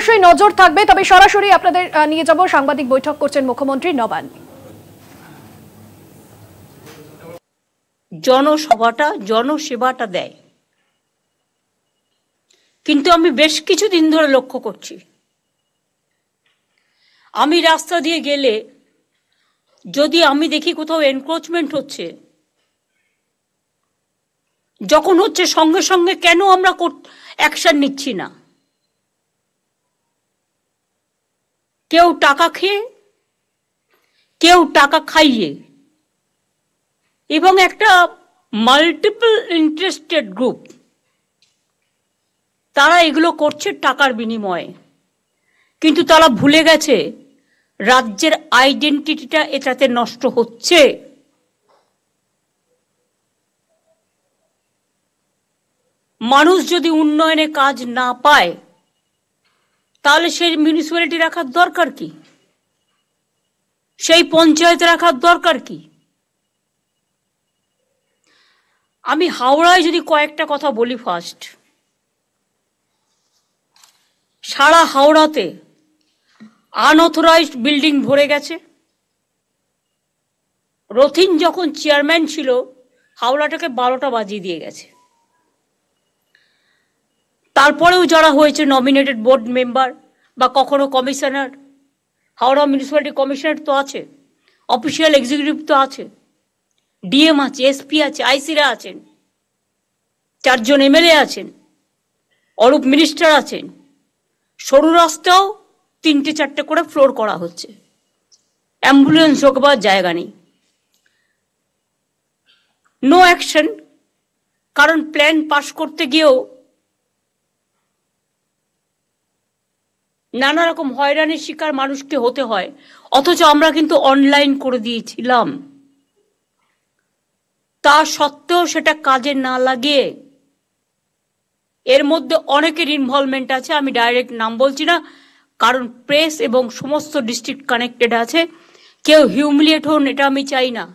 অবশ্যই নজর থাকবে। তবে সরাসরি আপনাদের নিয়ে যাব, সাংবাদিক বৈঠক করছেন মুখ্যমন্ত্রী নবান। জনসভাটা জনসেবাটা দেয়, কিন্তু আমি বেশ কিছুদিন ধরে লক্ষ্য করছি, আমি রাস্তা দিয়ে গেলে যদি আমি দেখি কোথাও এনক্রোচমেন্ট হচ্ছে, যখন হচ্ছে সঙ্গে সঙ্গে কেন আমরা অ্যাকশন নিচ্ছি না? কেউ টাকা খেয়ে, কেউ টাকা খাইয়ে, এবং একটা মাল্টিপল ইন্টারেস্টেড গ্রুপ, তারা এগুলো করছে টাকার বিনিময়ে। কিন্তু তারা ভুলে গেছে রাজ্যের আইডেন্টিটিটা এটাতে নষ্ট হচ্ছে। মানুষ যদি উন্নয়নে কাজ না পায়, তাহলে সেই মিউনিসিপ্যালিটি রাখার দরকার কি? সেই পঞ্চায়েত রাখার দরকার কি? আমি হাওড়ায় যদি কয়েকটা কথা বলি, ফার্স্ট, সারা হাওড়াতে আনঅথরাইজড বিল্ডিং ভরে গেছে। রথিন যখন চেয়ারম্যান ছিল, হাওড়াটাকে 12টা বাজিয়ে দিয়ে গেছে। তারপরেও যারা হয়েছে নমিনেটেড বোর্ড মেম্বার বা কখনো কমিশনার, হাওড়া মিউনিসিপ্যালিটি কমিশনার তো আছে, অফিসিয়াল এক্সিকিউটিভ তো আছে, ডিএম আছে, এসপি আছে, আইসিরা আছেন, 4 জন এমএলএ আছেন, অরূপ মিনিস্টার আছেন। সরু রাস্তাও 3টে-4টে করে ফ্লোর করা হচ্ছে, অ্যাম্বুলেন্স ঢোকবার জায়গা নেই। নো অ্যাকশন, কারণ প্ল্যান পাস করতে গিয়েও নানা রকম হয়রানির শিকার মানুষকে হতে হয়। অথচ আমরা কিন্তু অনলাইন করে দিয়েছিলাম, তা সত্ত্বেও সেটা কাজে না লাগিয়ে, এর মধ্যে অনেকের ইনভলভমেন্ট আছে, আমি ডাইরেক্ট নাম বলছি না, কারণ প্রেস এবং সমস্ত ডিস্ট্রিক্ট কানেক্টেড আছে, কেউ হিউমিলিয়েট হন এটা আমি চাই না,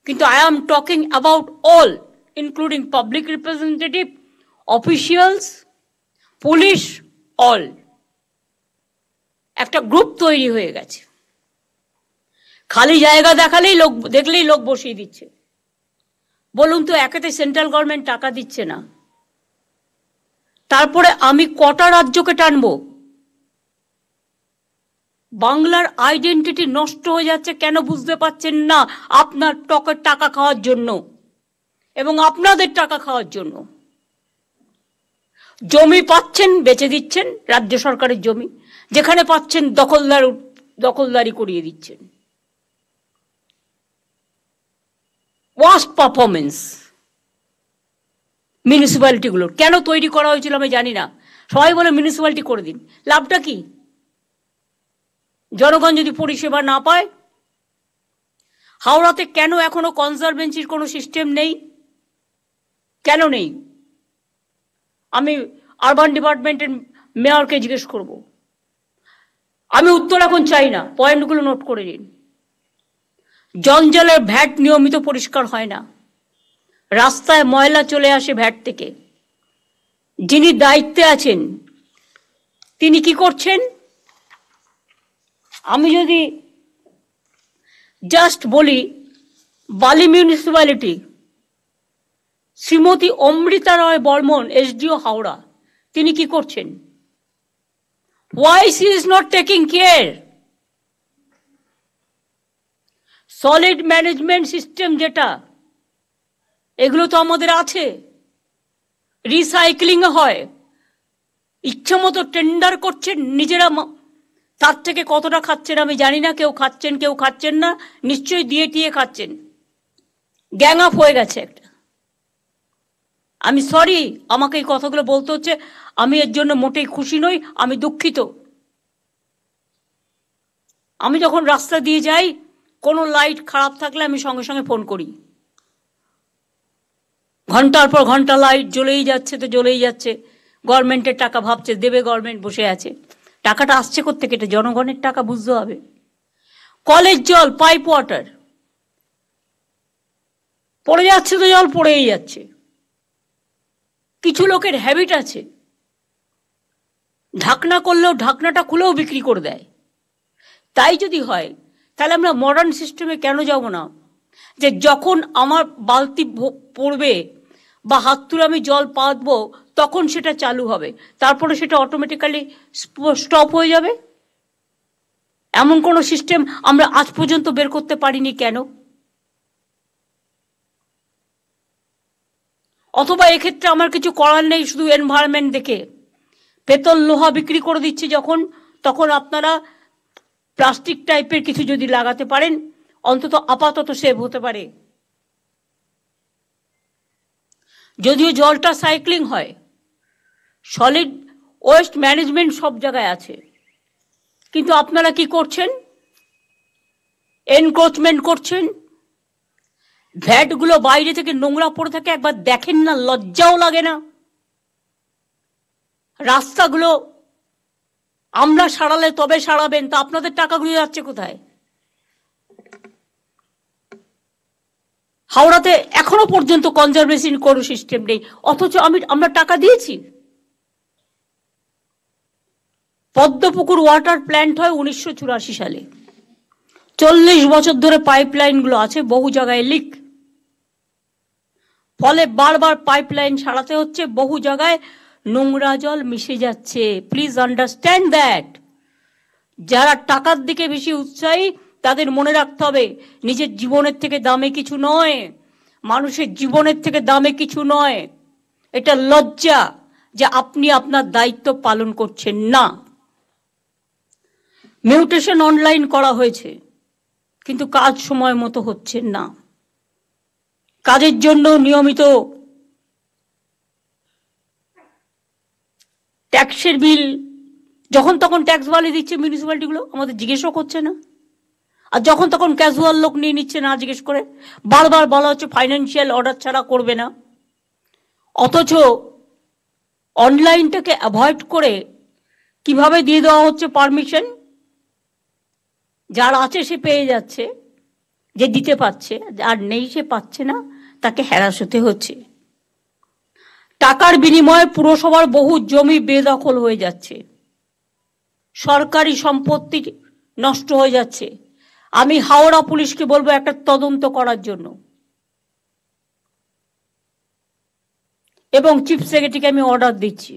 কিন্তু I am talking about all, including public representative, officials, police, all. একটা গ্রুপ তৈরি হয়ে গেছে, খালি জায়গা দেখলেই লোক বসিয়ে দিচ্ছে। বলুন তো, একেতে সেন্ট্রাল গভর্নমেন্ট টাকা দিচ্ছে না, তারপরে আমি কটা রাজ্যকে টানবো? বাংলার আইডেন্টিটি নষ্ট হয়ে যাচ্ছে, কেন বুঝতে পারছেন না? আপনার টকের টাকা খাওয়ার জন্য এবং আপনাদের টাকা খাওয়ার জন্য। জমি পাচ্ছেন, বেচে দিচ্ছেন, রাজ্য সরকারের জমি, যেখানে পাচ্ছেন দখলদারি করিয়ে দিচ্ছেন। ওয়ার্স্ট পারফরমেন্স মিউনিসিপ্যালিটিগুলোর। কেন তৈরি করা হয়েছিল আমি জানি না, সবাই বলে মিউনিসিপ্যালিটি করে দিন, লাভটা কি? জনগণ যদি পরিষেবা না পায়। হাওড়াতে কেন এখনো কনজারভেন্সির কোনো সিস্টেম নেই? কেন নেই? আমি আরবান ডিপার্টমেন্টের মেয়রকে জিজ্ঞেস করব। আমি উত্তর এখন চাই না, পয়েন্টগুলো নোট করে নিন। জঞ্জালের ভ্যাট নিয়মিত পরিষ্কার হয় না, রাস্তায় ময়লা চলে আসে ভ্যাট থেকে। যিনি দায়িত্বে আছেন তিনি কি করছেন? আমি যদি জাস্ট বলি, বালি মিউনিসিপ্যালিটি, শ্রীমতী অমৃতা রয় বর্মন, এসডিও হাওড়া, তিনি কি করছেন? Why she is not taking care? Solid management system যেটা, এগুলো তো আমাদের আছে, রিসাইক্লিং হয়, ইচ্ছা মতো টেন্ডার করছেন নিজেরা, তার থেকে কতটা খাচ্ছেন আমি জানি না, কেউ খাচ্ছেন কেউ খাচ্ছেন না, নিশ্চয়ই দিয়ে টিয়ে খাচ্ছেন। গ্যাং আপ হয়ে গেছে একটা। আমি সরি, আমাকে এই কথাগুলো বলতে হচ্ছে, আমি এর জন্য মোটেই খুশি নই, আমি দুঃখিত। আমি যখন রাস্তা দিয়ে যাই, কোনো লাইট খারাপ থাকলে আমি সঙ্গে সঙ্গে ফোন করি, ঘন্টার পর ঘন্টা লাইট জ্বলেই যাচ্ছে তো জ্বলেই যাচ্ছে। গভর্নমেন্টের টাকা ভাবছে দেবে, গভর্নমেন্ট বসে আছে, টাকাটা আসছে কোত্থেকে? এটা জনগণের টাকা, বুঝতে হবে। কলের জল, পাইপ ওয়াটার পড়ে যাচ্ছে তো জল পড়েই যাচ্ছে। কিছু লোকের হ্যাবিট আছে, ঢাকনা করলেও ঢাকনাটা খুলেও বিক্রি করে দেয়। তাই যদি হয় তাহলে আমরা মডার্ন সিস্টেমে কেন যাব না, যে যখন আমার বালতি পড়বে বা হাত তুলে আমি জল পাতবো তখন সেটা চালু হবে, তারপরে সেটা অটোমেটিক্যালি স্টপ হয়ে যাবে। এমন কোনো সিস্টেম আমরা আজ পর্যন্ত বের করতে পারিনি কেন? অথবা এক্ষেত্রে আমার কিছু করার নেই, শুধু এনভায়রনমেন্ট দেখে পেতল লোহা বিক্রি করে দিচ্ছে যখন, তখন আপনারা প্লাস্টিক টাইপের কিছু যদি লাগাতে পারেন অন্তত আপাতত সেভ হতে পারে। যদিও জলটা সাইক্লিং হয়, সলিড ওয়েস্ট ম্যানেজমেন্ট সব জায়গায় আছে, কিন্তু আপনারা কি করছেন? এনক্রোচমেন্ট করছেন। ভ্যাটগুলো বাইরে থেকে নোংরা পড়ে থাকে, একবার দেখেন না, লজ্জাও লাগে না? রাস্তাগুলো আমরা সারালে তবে সারাবেন, তা আপনাদের টাকাগুলো যাচ্ছে কোথায়? হাওড়াতে এখনো পর্যন্ত কনজারভেশন কোনো সিস্টেম নেই, অথচ আমরা টাকা দিয়েছি। পদ্মপুকুর ওয়াটার প্ল্যান্ট হয় 1984 সালে, 40 বছর ধরে পাইপলাইনগুলো আছে, বহু জায়গায় লিক, ফলে বারবার পাইপলাইন সারাতে হচ্ছে, বহু জায়গায় নোংরা জল মিশে যাচ্ছে। Please understand that. যারা টাকার দিকে বেশি উৎসাহী তাদের মনে রাখতে হবে নিজের জীবনের থেকে দামে কিছু নয়, মানুষের জীবনের থেকে দামে কিছু নয়। এটা লজ্জা যে আপনি আপনার দায়িত্ব পালন করছেন না। মিউটেশন অনলাইন করা হয়েছে, কিন্তু কাজ সময় মতো হচ্ছে না। কাজের জন্য নিয়মিত ট্যাক্সের বিল যখন তখন ট্যাক্স বাড়িয়ে দিচ্ছে মিউনিসিপ্যালিটিগুলো, আমাদের জিজ্ঞেসও করছে না। আর যখন তখন ক্যাজুয়াল লোক নিয়ে নিচ্ছে না জিজ্ঞেস করে, বারবার বলা হচ্ছে ফাইন্যান্সিয়াল অর্ডার ছাড়া করবে না। অথচ অনলাইনটাকে অ্যাভয়েড করে কিভাবে দিয়ে দেওয়া হচ্ছে পারমিশন, যার আছে সে পেয়ে যাচ্ছে, যে দিতে পারছে, আর নেই সে পাচ্ছে না, তাকে হ্যারাস হতে হচ্ছে। টাকার বিনিময়ে পুরসভার বহু জমি বেদখল হয়ে যাচ্ছে, সরকারি সম্পত্তি নষ্ট হয়ে যাচ্ছে। আমি হাওড়া পুলিশকে বলবো একটা তদন্ত করার জন্য, এবং চিফ সেক্রেটারিকে আমি অর্ডার দিচ্ছি,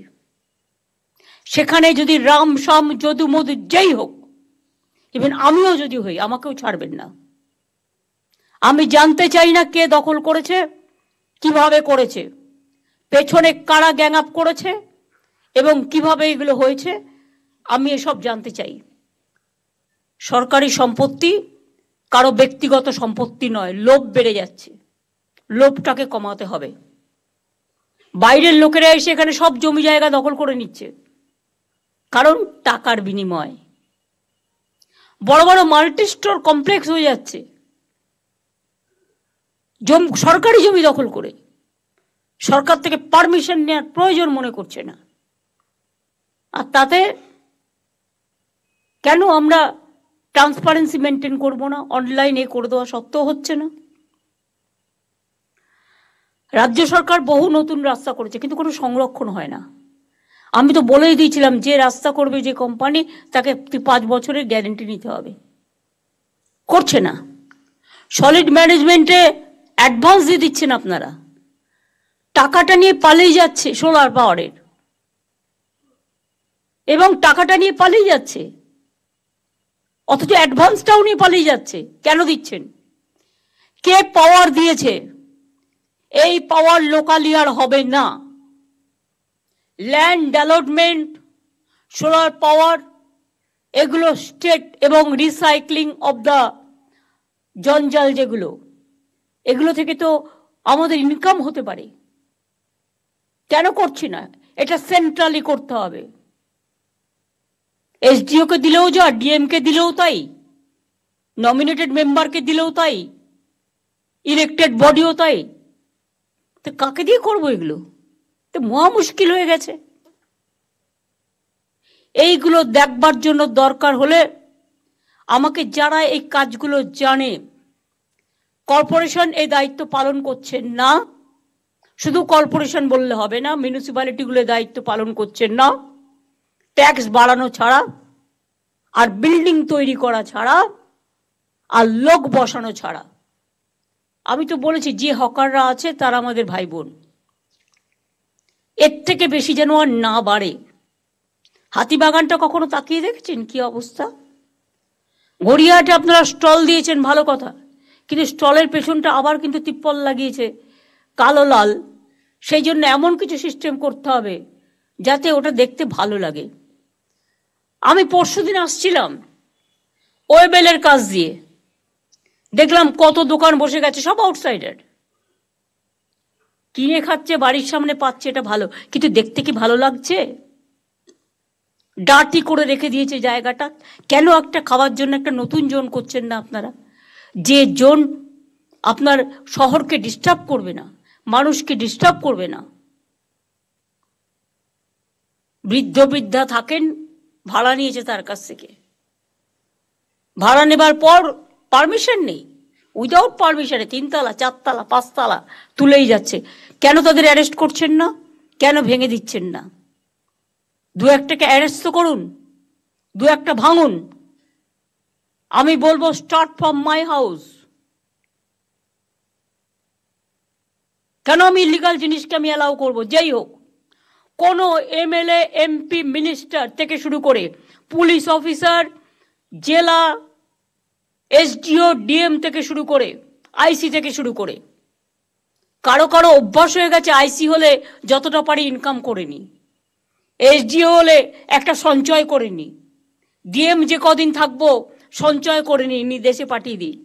সেখানে যদি রাম শাম যদু মধু যেই হোক, ইভেন আমিও যদি হই, আমাকেও ছাড়বেন না। আমি জানতে চাই না কে দখল করেছে, কিভাবে করেছে, পেছনে কারা গ্যাং আপ করেছে এবং কিভাবে এগুলো হয়েছে, আমি এসব জানতে চাই। সরকারি সম্পত্তি কারো ব্যক্তিগত সম্পত্তি নয়। লোভ বেড়ে যাচ্ছে, লোভটাকে কমাতে হবে। বাইরের লোকেরা এসে এখানে সব জমি জায়গা দখল করে নিচ্ছে, কারণ টাকার বিনিময়। বড় বড় মাল্টি স্টোর কমপ্লেক্স হয়ে যাচ্ছে সরকারি জমি দখল করে, সরকার থেকে পারমিশন নেওয়ার প্রয়োজন মনে করছে না। আর তাতে কেন আমরা ট্রান্সপারেন্সি মেনটেন করব না? অনলাইনে করে দেওয়া সত্ত্বেও হচ্ছে না। রাজ্য সরকার বহু নতুন রাস্তা করেছে, কিন্তু কোনো সংরক্ষণ হয় না। আমি তো বলেই দিয়েছিলাম, যে রাস্তা করবে যে কোম্পানি, তাকে 5 বছরের গ্যারেন্টি নিতে হবে, করছে না। সলিড ম্যানেজমেন্টে অ্যাডভান্স দিয়ে দিচ্ছেন আপনারা, টাকাটা নিয়ে পালিয়ে যাচ্ছে সোলার পাওয়ারের, এবং টাকাটা নিয়ে পালিয়ে যাচ্ছে, অথচ অ্যাডভান্সটাও নিয়ে পালিয়ে যাচ্ছে। কেন দিচ্ছেন? কে পাওয়ার দিয়েছে? এই পাওয়ার লোকালিয়ার হবে না। ল্যান্ড ডেভেলপমেন্ট, সোলার পাওয়ার, এগুলো স্টেট, এবং রিসাইক্লিং অব দ্য জঞ্জাল যেগুলো, এগুলো থেকে তো আমাদের ইনকাম হতে পারে। কেন করছি না? এটা সেন্ট্রালি করতে হবে। এসডিওকে দিলেও যা, ডিএমকে দিলেও তাই, নমিনেটেড মেম্বারকে দিলেও তাই, ইলেক্টেড বডিও তাই। তো কাকে দিয়ে করবো এগুলো? তো মহা মুশকিল হয়ে গেছে। এইগুলো দেখবার জন্য দরকার হলে আমাকে যারা এই কাজগুলো জানে, কর্পোরেশন এই দায়িত্ব পালন করছেন না, শুধু কর্পোরেশন বললে হবে না, মিউনিসিপ্যালিটিগুলো দায়িত্ব পালন করছেন না, ট্যাক্স বাড়ানো ছাড়া, আর বিল্ডিং তৈরি করা ছাড়া, আর লোক বসানো ছাড়া। আমি তো বলেছি যে হকাররা আছে তারা আমাদের ভাই বোন, এর থেকে বেশি যেন আর না বাড়ে। হাতিবাগানটা কখনো তাকিয়ে দেখেছেন কি অবস্থা? গড়িয়াহাটে আপনারা স্টল দিয়েছেন, ভালো কথা, কিন্তু স্টলের পেছনটা আবার কিন্তু তিপ্পল লাগিয়েছে কালো লাল। সেই জন্য এমন কিছু সিস্টেম করতে হবে যাতে ওটা দেখতে ভালো লাগে। আমি পরশুদিন আসছিলাম ওয়েবেলের কাজ দিয়ে, দেখলাম কত দোকান বসে গেছে, সব আউটসাইডার, কিনে খাচ্ছে, বাড়ির সামনে পাচ্ছে, এটা ভালো, কিন্তু দেখতে কি ভালো লাগছে? ডার্টি করে রেখে দিয়েছে জায়গাটা। কেন একটা খাওয়ার জন্য একটা নতুন জোন করছেন না আপনারা, যে জোন আপনার শহরকে ডিস্টার্ব করবে না, মানুষকে ডিস্টার্ব করবে না? বৃদ্ধ বৃদ্ধা থাকেন, ভাড়া নিয়েছে তার কাছ থেকে, ভাড়া নেবার পর পারমিশন নেই, উইদাউট পারমিশনে 3 তলা 4 তলা 5 তলা তুলেই যাচ্ছে। কেন তাদের অ্যারেস্ট করছেন না? কেন ভেঙে দিচ্ছেন না? 2-1টাকে অ্যারেস্ট তো করুন, 2-1টা ভাঙুন। আমি বলবো স্টার্ট ফ্রম মাই হাউস। কেন আমি ইলিগাল জিনিসকে আমি অ্যালাউ করবো? যেই হোক, কোনো এমএলএ, এমপি, মিনিস্টার থেকে শুরু করে পুলিশ অফিসার, জেলা এসডিও, ডিএম থেকে শুরু করে আইসি থেকে শুরু করে, কারো কারো অভ্যাস হয়ে গেছে আইসি হলে যতটা পারি ইনকাম করে নি, এসডিও হলে একটা সঞ্চয় করে নি, ডিএম যে কদিন থাকবো সঞ্চয় করে নি দেশে পাঠিয়ে দিই।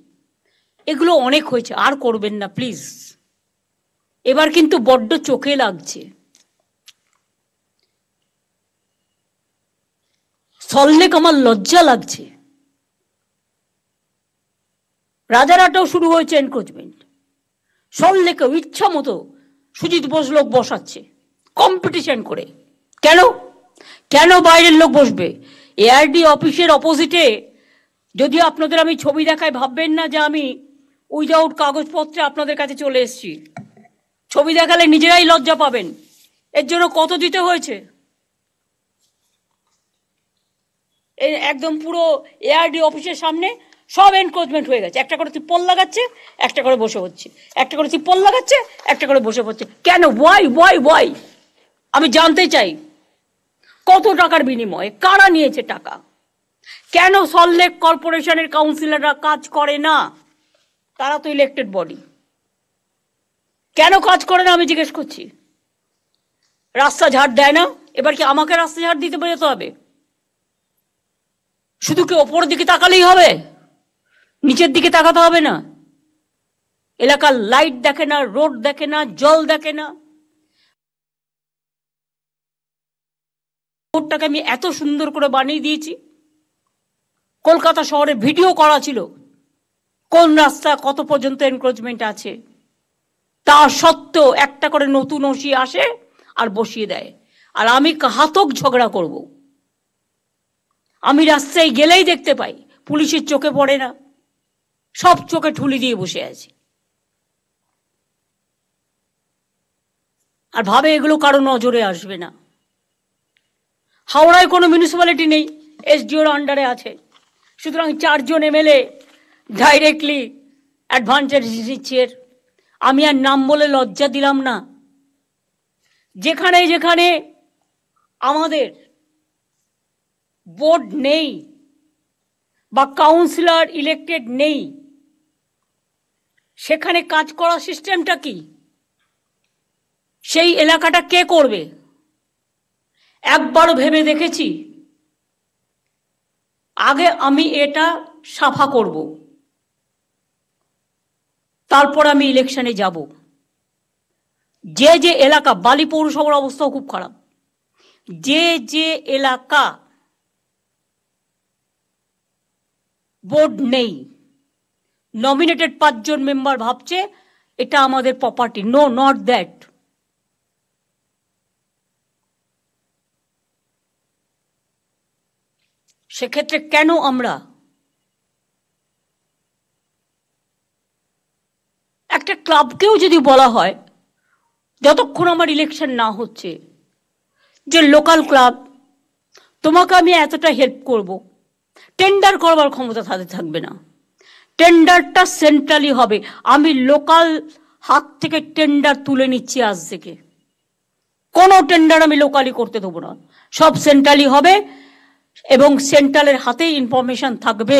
এগুলো অনেক হয়েছে, আর করবেন না প্লিজ। এবার কিন্তু বড্ড চোখে লাগছে। সল্টলেক আমার লজ্জা লাগছে। রাজারহাটেও শুরু হয়েছে এনক্রোচমেন্ট, সল্টলেকেও ইচ্ছা মতো সুজিত বোস লোক বসাচ্ছে কম্পিটিশন করে। কেন কেন বাইরের লোক বসবে? এআরডি অফিসের অপোজিটে, যদি আপনাদের আমি ছবি দেখাই ভাববেন না যে আমি উইদাউট কাগজপত্রে আপনাদের কাছে চলে এসেছি। ছবি দেখালে নিজেরাই লজ্জা পাবেন। এর জন্য কত দিতে হয়েছে? একদম পুরো এআরডি অফিসের সামনে সব এনক্রোচমেন্ট হয়ে গেছে। একটা করে তিপ্পল লাগাচ্ছে, একটা করে বসে হচ্ছে, একটা করে তিপ্পল লাগাচ্ছে, একটা করে বসে পড়ছে। কেন? ওয়াই? আমি জানতে চাই কত টাকার বিনিময়ে, কারা নিয়েছে টাকা? কেন সল্টলেক কর্পোরেশনের কাউন্সিলররা কাজ করে না? তারা তো ইলেক্টেড বডি, কেন কাজ করে না আমি জিজ্ঞেস করছি। রাস্তা ঝাড় দেয় না, এবার কি আমাকে রাস্তা ঝাড় দিতে যেতে হবে? শুধু কি ওপরের দিকে তাকালেই হবে? নিচের দিকে তাকাতে হবে না? এলাকার লাইট দেখে না, রোড দেখে না, জল দেখে না? রোডটাকে আমি এত সুন্দর করে বানিয়ে দিয়েছি, কলকাতা শহরে ভিডিও করা ছিল কোন রাস্তা কত পর্যন্ত এনক্রোচমেন্ট আছে। তা সত্ত্বেও একটা করে নতুন ওসি আসে আর বসিয়ে দেয়, আর আমি ঘাতক ঝগড়া করব। আমি রাস্তায় গেলেই দেখতে পাই, পুলিশের চোখে পড়ে না, সব চোখে ঠুলি দিয়ে বসে আছে, আর ভাবে এগুলো কারো নজরে আসবে না। হাওড়ায় কোনো মিউনিসিপ্যালিটি নেই, এসডিওর আন্ডারে আছে, সুতরাং 4 জন এমএলএ ডাইরেক্টলি অ্যাডভান্টেজ নিচ্ছে। আমি আর নাম বলে লজ্জা দিলাম না। যেখানে যেখানে আমাদের বোর্ড নেই বা কাউন্সিলর ইলেক্টেড নেই, সেখানে কাজ করার সিস্টেমটা কি? সেই এলাকাটা কে করবে? একবারও ভেবে দেখেছি আগে আমি এটা সাফা করব, তারপর আমি ইলেকশনে যাব। যে যে এলাকা, বালি পৌরসভার অবস্থাও খুব খারাপ, যে যে এলাকা বোর্ড নেই, নমিনেটেড 5 জন মেম্বার ভাবছে এটা আমাদের প্রপার্টি, নো নট দ্যাট। সেক্ষেত্রে কেন আমরা একটা ক্লাবকেও যদি বলা হয়, যতক্ষণ আমার ইলেকশন না হচ্ছে, যে লোকাল ক্লাব তোমাকে আমি এতটা হেল্প করব, টেন্ডার করবার ক্ষমতা তাদের থাকবে না। টেন্ডারটা সেন্ট্রালি হবে। আমি লোকাল হাত থেকে টেন্ডার তুলে নিচ্ছি আজ থেকে। কোনো টেন্ডার আমি লোকালি করতে দেবো না, সব সেন্ট্রালি হবে এবং সেন্ট্রালের হাতে ইনফরমেশন থাকবে।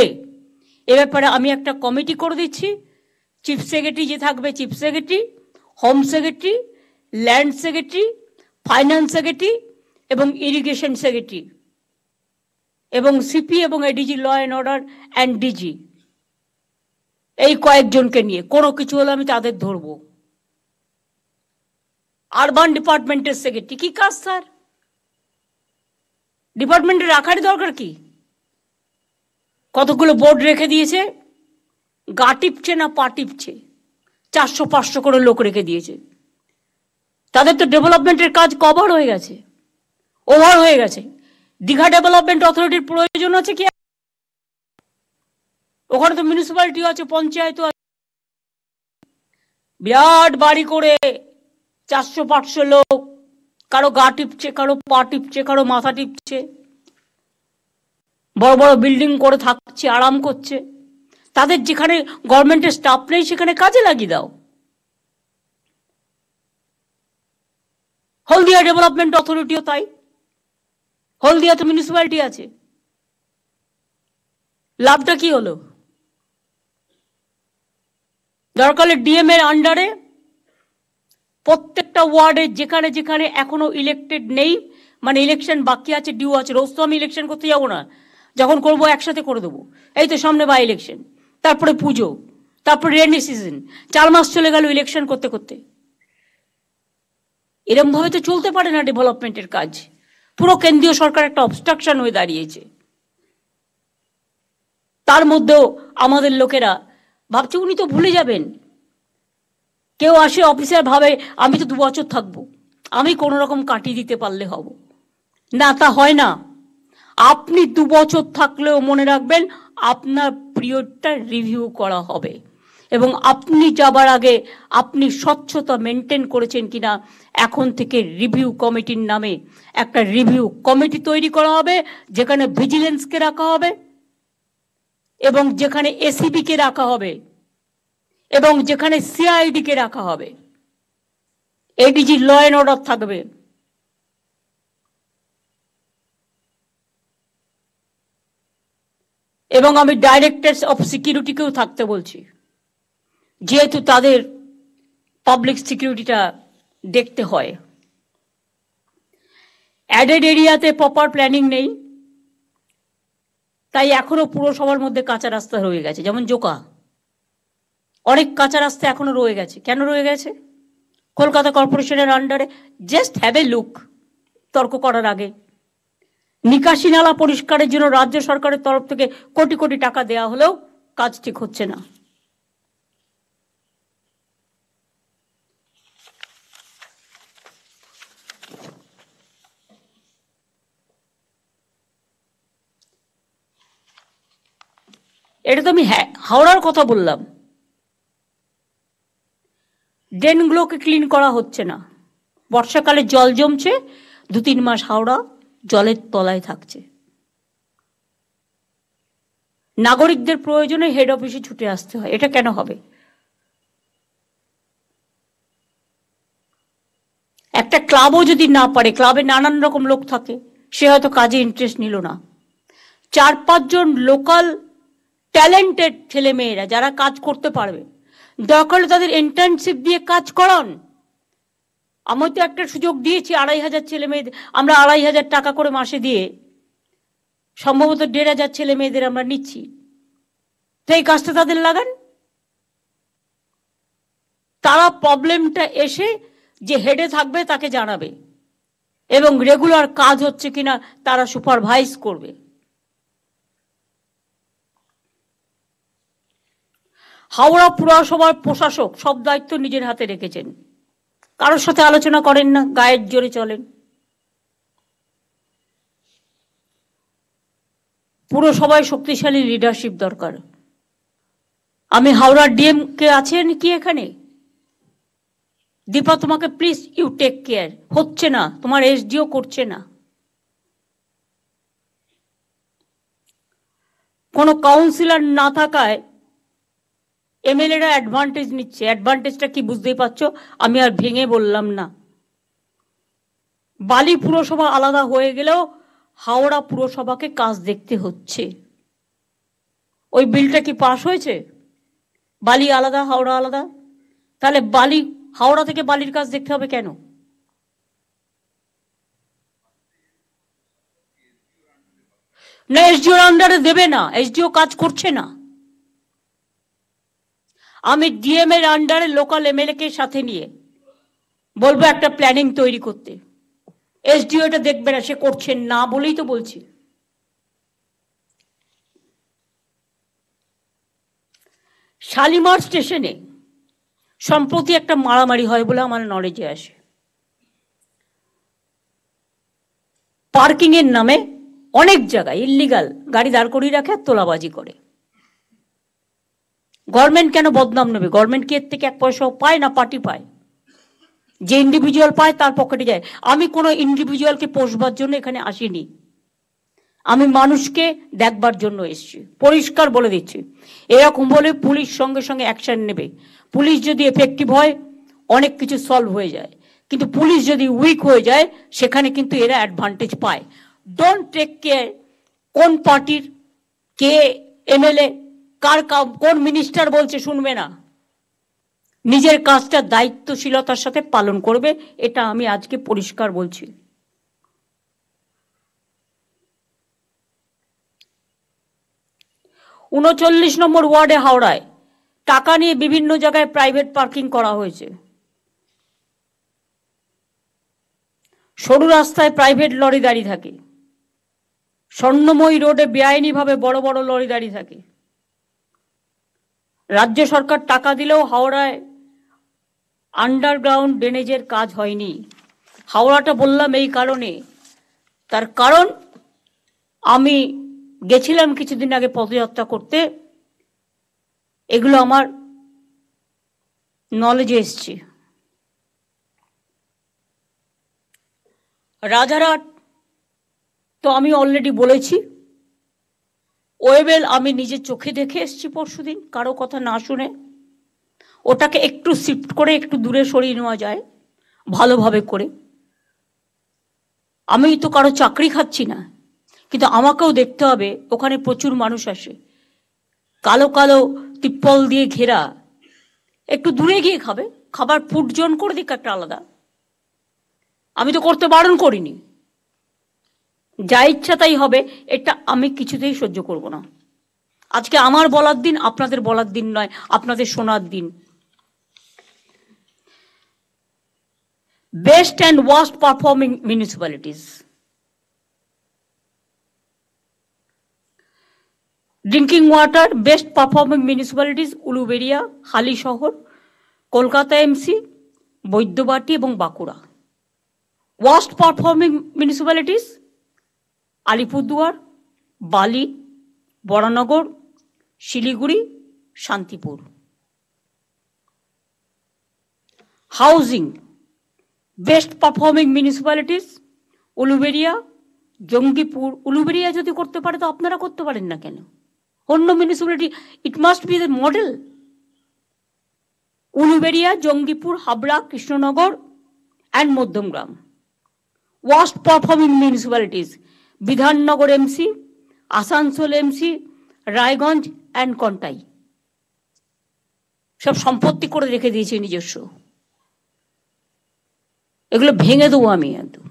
এ ব্যাপারে আমি একটা কমিটি করে দিচ্ছি। চিফ সেক্রেটারি যে থাকবে, chief secretary, home secretary, land secretary, finance secretary এবং ইরিগেশন সেক্রেটারি এবং সিপি এবং ADG, law and order and DG, এই কয়েকজনকে নিয়ে কোনো কিছু হলে আমি তাদের ধরবো। আরবান ডিপার্টমেন্টের সেক্রেটারি কি কাজ স্যার? ডিপার্টমেন্টে রাখারই দরকার কি? কতগুলো বোর্ড রেখে দিয়েছে, গা টিপছে না পা টিপছে, 400-500 করে লোক রেখে দিয়েছে। তাদের তো ডেভেলপমেন্টের কাজ কভার হয়ে গেছে, ওভার হয়ে গেছে। দীঘা ডেভেলপমেন্ট অথরিটির প্রয়োজন আছে কি? ওখানে তো মিউনিসিপ্যালিটি আছে, পঞ্চায়েত আছে, বিরাট বাড়ি করে 400-500 লোক, কারো গা টিপছে, কারো পা টিপছে, কারো মাথা টিপছে, বড় বড় বিল্ডিং করে থাকছে, আরাম করছে। তাদের যেখানে গভর্নমেন্টের স্টাফ নেই সেখানে কাজে লাগিয়ে দাও। হলদিয়া ডেভেলপমেন্ট অথরিটিও তাই, হলদিয়াতে মিউনিসিপ্যালিটি আছে। লাভটা কি হলো? দরকার হলে ডিএম এর আন্ডারে প্রত্যেকটা ওয়ার্ডে যেখানে যেখানে এখনো ইলেক্টেড নেই, মানে ইলেকশন বাকি আছে, ডিউ আছে, রোজ তো আমি ইলেকশন করতে যাবো না, যখন করবো একসাথে করে দেবো। এই তো সামনে বাই ইলেকশন, তারপরে পুজো, তারপরে রেনি সিজন, 4 মাস চলে গেল ইলেকশন করতে করতে। এরম ভাবে তো চলতে পারে না ডেভেলপমেন্টের কাজ। পুরো কেন্দ্রীয় সরকার একটা অবস্ট্রাকশন হয়ে দাঁড়িয়েছে। তার মধ্যেও আমাদের লোকেরা ভাবছে উনি তো ভুলে যাবেন। কেউ আসে অফিসার ভাবে আমি তো 2 বছর থাকবো, আমি কোনো রকম কাটিয়ে দিতে পারলে হব না, তা হয় না। আপনি 2 বছর থাকলেও মনে রাখবেন আপনার পিরিয়ডটা রিভিউ করা হবে এবং আপনি যাবার আগে আপনি স্বচ্ছতা মেনটেন করেছেন কিনা এখন থেকে রিভিউ কমিটির নামে একটা রিভিউ কমিটি তৈরি করা হবে, যেখানে ভিজিলেন্সকে রাখা হবে এবং যেখানে এসিবি কে রাখা হবে এবং যেখানে সিআইডি কে রাখা হবে, এডিজি, ল অ্যান্ড অর্ডার থাকবে। এবং আমি ডাইরেক্টরস অফ সিকিউরিটিকেও থাকতে বলছি, যেহেতু তাদের পাবলিক সিকিউরিটিটা দেখতে হয়। অ্যাডেড এরিয়াতে প্রপার প্ল্যানিং নেই, তাই এখনো পুরসভার মধ্যে কাঁচা রাস্তা রয়ে গেছে। যেমন জোকা, অনেক কাঁচা রাস্তা এখনো রয়ে গেছে। কেন রয়ে গেছে? কলকাতা কর্পোরেশনের আন্ডারে। জাস্ট হ্যাভ এ লুক তর্ক করার আগে। নিকাশি নালা পরিষ্কারের জন্য রাজ্য সরকারের তরফ থেকে কোটি কোটি টাকা দেওয়া হলেও কাজ ঠিক হচ্ছে না। এটা তো আমি হাওড়ার কথা বললাম। ড্রেনগুলোকে ক্লিন করা হচ্ছে না, বর্ষাকালে জল জমছে, 2-3 মাস হাওড়া জলের তলায় থাকছে। নাগরিকদের প্রয়োজনে হেড অফিসে ছুটে আসতে হয়। এটা কেন হবে? একটা ক্লাবও যদি না পারে, ক্লাবে নানান রকম লোক থাকে, সে হয়তো কাজে ইন্টারেস্ট নিল না। 4-5 জন লোকাল ট্যালেন্টেড ছেলে মেয়েরা যারা কাজ করতে পারবে, দরকার হলে তাদের ইন্টার্নশিপ দিয়ে কাজ করান। আমি তো একটা সুযোগ দিয়েছি 2,500 ছেলে মেয়েদের, আমরা 2,500 টাকা করে মাসে দিয়ে সম্ভবত 1,500 ছেলে মেয়েদের আমরা নিচ্ছি। তো এই কাজটা তাদের লাগান। তারা প্রবলেমটা এসে যে হেডে থাকবে তাকে জানাবে এবং রেগুলার কাজ হচ্ছে কিনা তারা সুপারভাইজ করবে। হাওড়া পুরসভার প্রশাসক সব দায়িত্ব নিজের হাতে রেখেছেন, কারোর সাথে আলোচনা করেন না, গায়ের জোরে চলেন। পুরসভায় শক্তিশালী লিডারশিপ দরকার। আমি হাওড়ার ডিএম কে আছেন কি এখানে? দীপা, তোমাকে প্লিজ ইউ টেক কেয়ার। হচ্ছে না, তোমার এসডিও করছে না। কোনো কাউন্সিলর না থাকায় এমএলএরা অ্যাডভান্টেজ নিচ্ছে। অ্যাডভান্টেজটা কি বুঝতেই পারছো, আমি আর ভেঙে বললাম না। বালি পুরসভা আলাদা হয়ে গেলেও হাওড়া পুরসভাকে কাজ দেখতে হচ্ছে। ওই বিলটা কি পাস হয়েছে? বালি আলাদা, হাওড়া আলাদা। তাহলে বালি, হাওড়া থেকে বালির কাজ দেখতে হবে কেন? না, এসডিওর আন্ডারে দেবে না, এসডিও কাজ করছে না। আমি ডিএম এর আন্ডারে লোকাল এমএলএ কে সাথে নিয়ে বলবো একটা প্ল্যানিং তৈরি করতে। এসডিও এটা দেখবে না, সে করছেন না বলেই তো বলছি। শালিমার স্টেশনে সম্প্রতি একটা মারামারি হয় বলে আমার নলেজে আসে। পার্কিং এর নামে অনেক জায়গায় ইল্লিগাল গাড়ি দাঁড় করিয়ে রাখে আর তোলাবাজি করে। গভর্নমেন্ট কেন বদনাম নেবে? গভর্নমেন্ট কি এর থেকে এক পয়সাও পায় না পার্টি পায়? যে ইন্ডিভিজুয়াল পায় তার পকেটে যায়। আমি কোনো ইন্ডিভিজুয়ালকে পোষবার জন্য এখানে আসিনি, আমি মানুষকে দেখবার জন্য এসেছি। পরিষ্কার বলে দিচ্ছি, এরকম বলে পুলিশ সঙ্গে সঙ্গে অ্যাকশন নেবে। পুলিশ যদি এফেক্টিভ হয় অনেক কিছু সলভ হয়ে যায়, কিন্তু পুলিশ যদি উইক হয়ে যায় সেখানে কিন্তু এরা অ্যাডভান্টেজ পায়। ডোন্ট টেক কেয়ার কোন পার্টির কে এমএলএ, কার কোন মিনিস্টার বলছে শুনবে না। নিজের কাজটা দায়িত্বশীলতার সাথে পালন করবে, এটা আমি আজকে পরিষ্কার বলছি। ৩৯ নম্বর ওয়ার্ডে হাওড়ায় টাকা নিয়ে বিভিন্ন জায়গায় প্রাইভেট পার্কিং করা হয়েছে। সরু রাস্তায় প্রাইভেট লরি দাঁড়িয়ে থাকে, স্বর্ণময়ী রোডে বেআইনিভাবে বড় বড় লরি দাঁড়িয়ে থাকে। রাজ্য সরকার টাকা দিলেও হাওড়ায় আন্ডারগ্রাউন্ড ড্রেনেজের কাজ হয়নি। হাওড়াটা বললাম এই কারণে, তার কারণ আমি গেছিলাম কিছুদিন আগে পদযাত্রা করতে, এগুলো আমার নলেজে এসছে। রাজারহাট তো আমি অলরেডি বলেছি, ওয়েবেল আমি নিজের চোখে দেখে এসছি পরশুদিন, কারো কথা না শুনে। ওটাকে একটু শিফট করে একটু দূরে সরিয়ে নেওয়া যায় ভালোভাবে করে। আমি তো কারো চাকরি খাচ্ছি না, কিন্তু আমাকেও দেখতে হবে ওখানে প্রচুর মানুষ আসে, কালো কালো তিপ্পল দিয়ে ঘেরা। একটু দূরে গিয়ে খাবে, খাবার ফুড জোন করে দিক একটা আলাদা। আমি তো করতে বারণ করিনি, যা ইচ্ছা তাই হবে, এটা আমি কিছুতেই সহ্য করব না। আজকে আমার বলার দিন, আপনাদের বলার দিন নয়, আপনাদের শোনার দিন। Best and worst performing municipalities. Drinking water best performing municipalities Uluberia, Halisahar, Kolkata MC, Baidyabati এবং Bankura. Worst performing municipalities Alipurduar, Bally, Baranagar, Siliguri, Shantipur. Housing best performing municipalities Uluberia, Jangipur. Uluberia যদি করতে পারে তো আপনারা করতে পারেন না কেন? অন্য municipality, it must be the model. Uluberia, Jangipur, Habra, Krishnanagar and Madhyamgram. Worst performing municipalities Bidhannagar MC, Asansol MC, Raiganj and Contai. সব সম্পত্তি করে রেখে দিয়েছে নিজস্ব, এগুলো ভেঙে দেবো আমি একদম।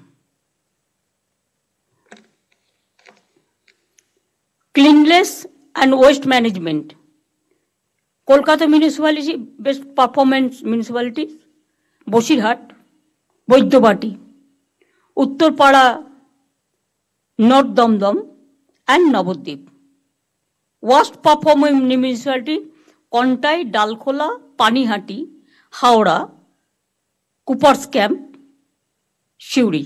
Cleanness and waste management Kolkata municipality best performance municipality Basirhat, Baidyabati, Uttarpara, North Dumdum and Nabadwip. Worst performing municipality Contai, Dalkhola, Panihati, Howrah, Coopers Camp, Suri.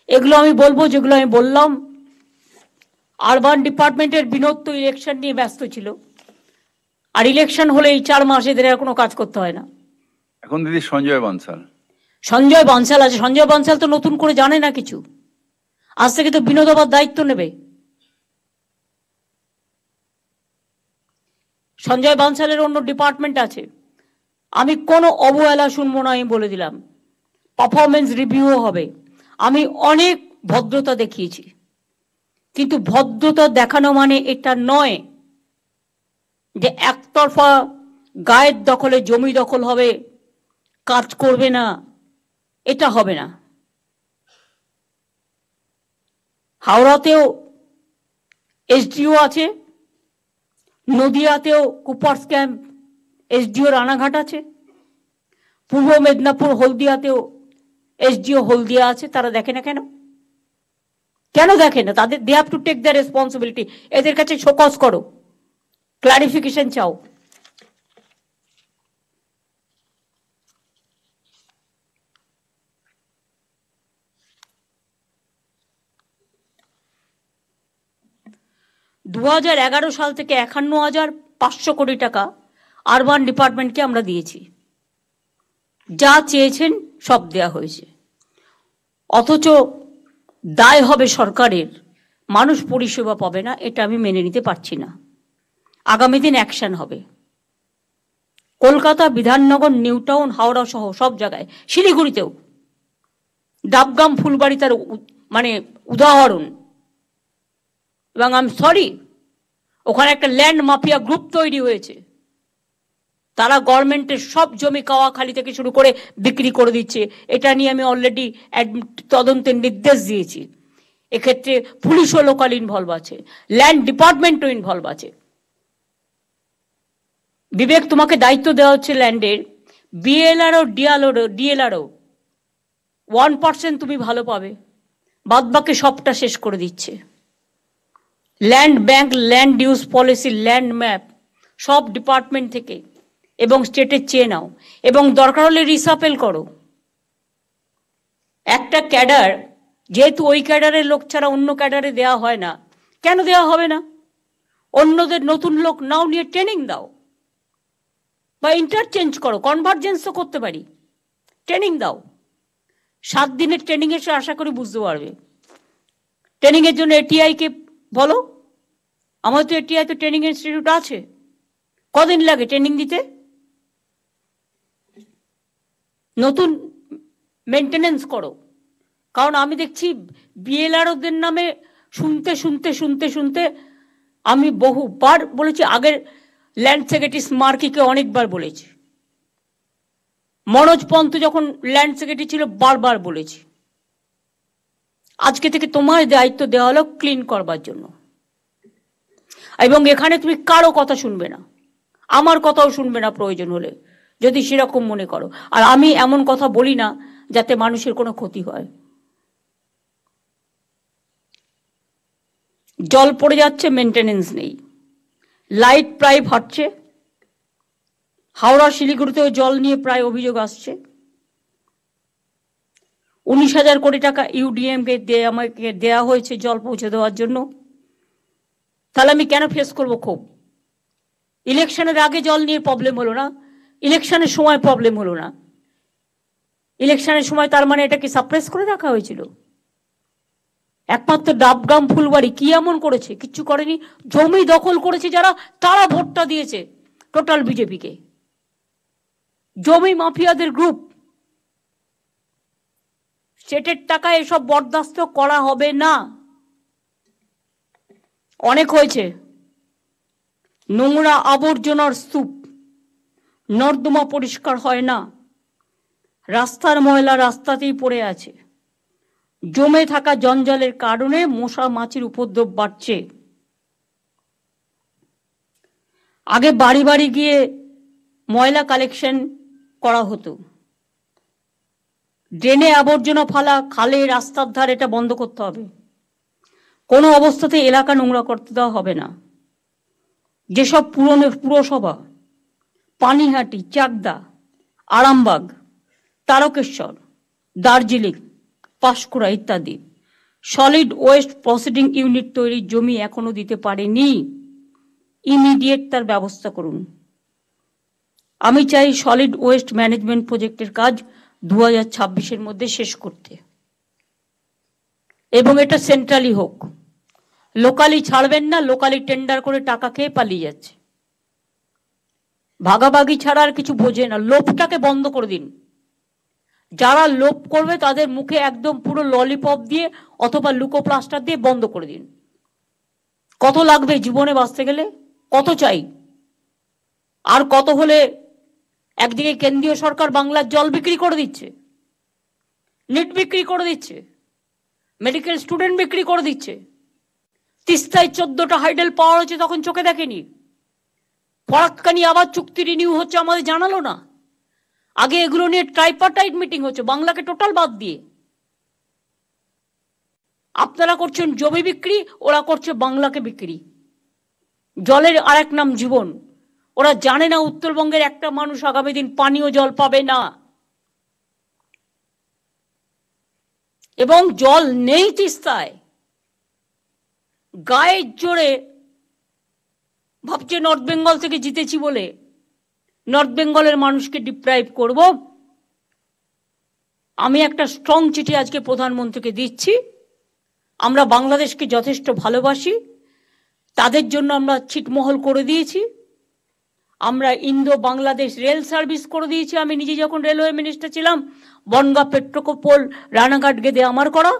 এগুলো আমি বলবো যেগুলো আমি বললাম। আরবান ডিপার্টমেন্টের বিনোদ তো ইলেকশন নিয়ে ব্যস্ত ছিল, আর ইলেকশন হলে এই 4 মাস এদের আর কোনো কাজ করতে হয় না। এখন দিদি সঞ্জয় বনসাল আছে। সঞ্জয় বনসাল তো নতুন করে জানে না কিছু, আজ থেকে তো বিনোদ আবার দায়িত্ব নেবে। সঞ্জয় বানসালের অন্য ডিপার্টমেন্ট আছে, আমি কোনো অবহেলা শুনবো না, আমি বলে দিলাম। পারফরমেন্স রিভিউ হবে। আমি অনেক ভদ্রতা দেখিয়েছি, কিন্তু ভদ্রতা দেখানো মানে এটা নয় যে একতরফা গায়ের দখলে জমি দখল হবে, কাজ করবে না, এটা হবে না। হাওড়াতেও এসডিও আছে, নদিয়াতেও কুপার্স ক্যাম্প এসডিও রানাঘাট আছে, পূর্ব মেদিনীপুর হলদিয়াতেও এসডিও হলদিয়া আছে। তারা দেখে না কেন? কেন দেখে না? তাদের they have to take the responsibility. এদের কাছে শোকজ করো, ক্লারিফিকেশন চাও। দু সাল থেকে 51,500 কোটি টাকা আরবান ডিপার্টমেন্টকে আমরা দিয়েছি। যা চেয়েছেন সব দেয়া হয়েছে, অথচ দায় হবে সরকারের, মানুষ পরিষেবা পাবে না। এটা আমি মেনে নিতে পারছি না। আগামী দিন অ্যাকশন হবে। কলকাতা, বিধাননগর, নিউ টাউন, হাওড়া সহ সব জায়গায়, শিলিগুড়িতেও ডাবগ্রাম, ফুলবাড়ি তার মানে উদাহরণ। এবং আই এম সরি, ওখানে একটা ল্যান্ড মাফিয়া গ্রুপ তৈরি হয়েছে। তারা গভর্নমেন্টের সব জমি কাওয়াখালী থেকে শুরু করে বিক্রি করে দিচ্ছে। এটা নিয়ে আমি অলরেডি তদন্তের নির্দেশ দিয়েছি। এক্ষেত্রে পুলিশও লোকাল ইনভলভ আছে, ল্যান্ড ডিপার্টমেন্টও ইনভলভ আছে। বিবেক, তোমাকে দায়িত্ব দেওয়া হচ্ছে ল্যান্ডের, বিএলআরও ডিএলআরও 1% তুমি ভালো পাবে, বাদ বাকি সবটা শেষ করে দিচ্ছে। Land bank, land use policy, land map সব ডিপার্টমেন্ট থেকে এবং স্টেটের চেয়ে নাও, এবং দরকার হলে রিসাপেল করো। একটা ক্যাডার, যেহেতু ওই ক্যাডারের লোক ছাড়া অন্য ক্যাডারে দেওয়া হয় না, কেন দেওয়া হবে না? অন্যদের নতুন লোক নাও, নিয়ে ট্রেনিং দাও বা ইন্টারচেঞ্জ করো, কনভার্জেন্স তো করতে পারি। ট্রেনিং দাও, 7 দিনের ট্রেনিং এসে আশা করি বুঝতে পারবে। ট্রেনিংয়ের জন্য এটিআইকে বলো, আমার তো এটিআই তো ট্রেনিং ইনস্টিটিউট আছে। কদিন লাগে ট্রেনিং দিতে? নতুন মেনটেনেন্স করো। কারণ আমি দেখছি বিএলআরওদের নামে শুনতে শুনতে শুনতে শুনতে আমি বহুবার বলেছি, আগের ল্যান্ড সেক্রেটারি স্মার্কিকে অনেকবার বলেছি, মনোজ পন্ত যখন ল্যান্ড সেক্রেটারি ছিল বারবার বলেছি। আজকে থেকে তোমার দায়িত্ব দেওয়া হলো ক্লিন করবার জন্য, এবং এখানে তুমি কারো কথা শুনবে না, আমার কথাও শুনবে না প্রয়োজন হলে, যদি সেরকম মনে করো। আর আমি এমন কথা বলি না যাতে মানুষের কোনো ক্ষতি হয়। জল পড়ে যাচ্ছে, মেনটেনেন্স নেই, লাইট প্রায় ফাটছে। হাওড়া শিলিগুড়িতেও জল নিয়ে প্রায় অভিযোগ আসছে। 19,000 কোটি টাকা ইউডিএমকে আমাকে দেওয়া হয়েছে জল পৌঁছে দেওয়ার জন্য। তাহলে আমি কেন ফেস করবো ক্ষোভ? ইলেকশনের আগে জল নিয়ে প্রবলেম হলো না, ইলেকশনের সময় প্রবলেম হলো না। ইলেকশনের সময় তার মানে এটাকে সাপ্রেস করে রাখা হয়েছিল? একমাত্র ডাবগ্রাম, ফুলবাড়ি কি এমন করেছে? কিচ্ছু করেনি। জমি দখল করেছে যারা, তারা ভোটটা দিয়েছে টোটাল বিজেপিকে। জমি মাফিয়াদের গ্রুপ। স্টেটের টাকায় এসব বরদাস্ত করা হবে না। অনেক হয়েছে। নোংরা আবর্জনার স্তূপ, নর্দমা পরিষ্কার হয় না, রাস্তার ময়লা রাস্তাতেই পড়ে আছে, জমে থাকা জঞ্জালের কারণে মশা মাছির উপদ্রব বাড়ছে। আগে বাড়ি বাড়ি গিয়ে ময়লা কালেকশন করা হতো। ড্রেনে আবর্জনা ফালা, খালে, রাস্তার ধার, এটা বন্ধ করতে হবে। কোনো অবস্থাতে এলাকা নোংরা করতে দেওয়া হবে না। যেসব পুরসভা, পানিহাটি, চাকদা, আরামবাগ, তারকেশ্বর, দার্জিলিং, পাঁশকুড়া ইত্যাদি সলিড ওয়েস্ট প্রসেসিং ইউনিট তৈরির জমি এখনো দিতে পারেনি, ইমিডিয়েট তার ব্যবস্থা করুন। আমি চাই সলিড ওয়েস্ট ম্যানেজমেন্ট প্রজেক্টের কাজ 2026-এর মধ্যে শেষ করতে, এবং এটা সেন্ট্রালি হোক। লোকালি ছাড়বেন না, লোকালি টেন্ডার করে টাকা খেয়ে পালিয়ে যাচ্ছে। ভাগাভাগি ছাড়া আর কিছু বোঝে না। লোভটাকে বন্ধ করে দিন। যারা লোভ করবে তাদের মুখে একদম পুরো ললিপপ দিয়ে অথবা লুকোপ্লাস্টার দিয়ে বন্ধ করে দিন। কত লাগবে জীবনে বাঁচতে গেলে? কত চাই? আর কত হলে একদিকে কেন্দ্রীয় সরকার বাংলার জল বিক্রি করে দিচ্ছে, নিট বিক্রি করে দিচ্ছে, মেডিকেল স্টুডেন্ট বিক্রি করে দিচ্ছে। তিস্তায় 14টা হাইডেল পাওয়ার হচ্ছে, তখন চোখে দেখেনি। ফরাক্কানি আবার চুক্তি রিনিউ হচ্ছে, আমাদের জানালো না। আগে এগুলো নিয়ে ট্রাইপার্টাইট মিটিং হচ্ছে, বাংলাকে টোটাল বাদ দিয়ে। আপনারা করছেন জমি বিক্রি, ওরা করছে বাংলাকে বিক্রি। জলের আরেক নাম জীবন। ওরা জানে না উত্তরবঙ্গের একটা মানুষ আগামী দিন পানীয় জল পাবে না, এবং জল নেই তিস্তায়। গায়ের জোরে ভাবছে নর্থ বেঙ্গল থেকে জিতেছি বলে নর্থ বেঙ্গলের মানুষকে ডিপ্রাইভ করব। আমি একটা স্ট্রং চিঠি আজকে প্রধানমন্ত্রীকে দিচ্ছি। আমরা বাংলাদেশকে যথেষ্ট ভালোবাসি, তাদের জন্য আমরা ছিটমহল করে দিয়েছি। আমরা ইন্দো বাংলাদেশ রেল সার্ভিস করে দিয়েছি। আমি নিজে যখন রেলওয়ে মিনিস্টার ছিলাম, বনগাঁ পেট্রোপোল রানাঘাট গেদে আমার করা।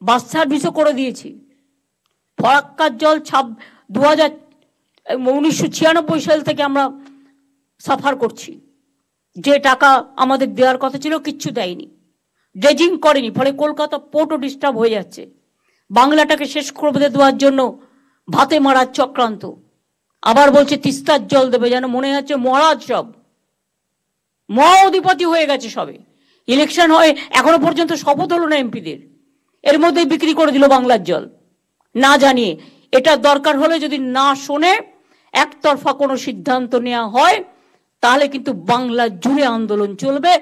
বাস সার্ভিসও করে দিয়েছি। ফরাক্কার জল 1996 সাল থেকে আমরা সাফার করছি। যে টাকা আমাদের দেওয়ার কথা ছিল কিচ্ছু দেয়নি, ড্রেজিং করেনি, ফলে কলকাতা পোর্টও ডিস্টার্ব হয়ে যাচ্ছে। বাংলাটাকে শেষ করে দেওয়ার জন্য ভাতে মারার চক্রান্ত। আবার বলছে তিস্তার জল দেবে, যেন মনে হচ্ছে মহারাজ সব মহা অধিপতি হয়ে গেছে সবে। ইলেকশন হয় এখনো পর্যন্ত শপথ হলো না এমপিদের, এর মধ্যেই বিক্রি করে দিল বাংলার জল না জানিয়ে। এটা দরকার হলে যদি না শোনে একতরফা কোনো সিদ্ধান্ত নেওয়া হয়, তাহলে কিন্তু বাংলা জুড়ে আন্দোলন চলবে,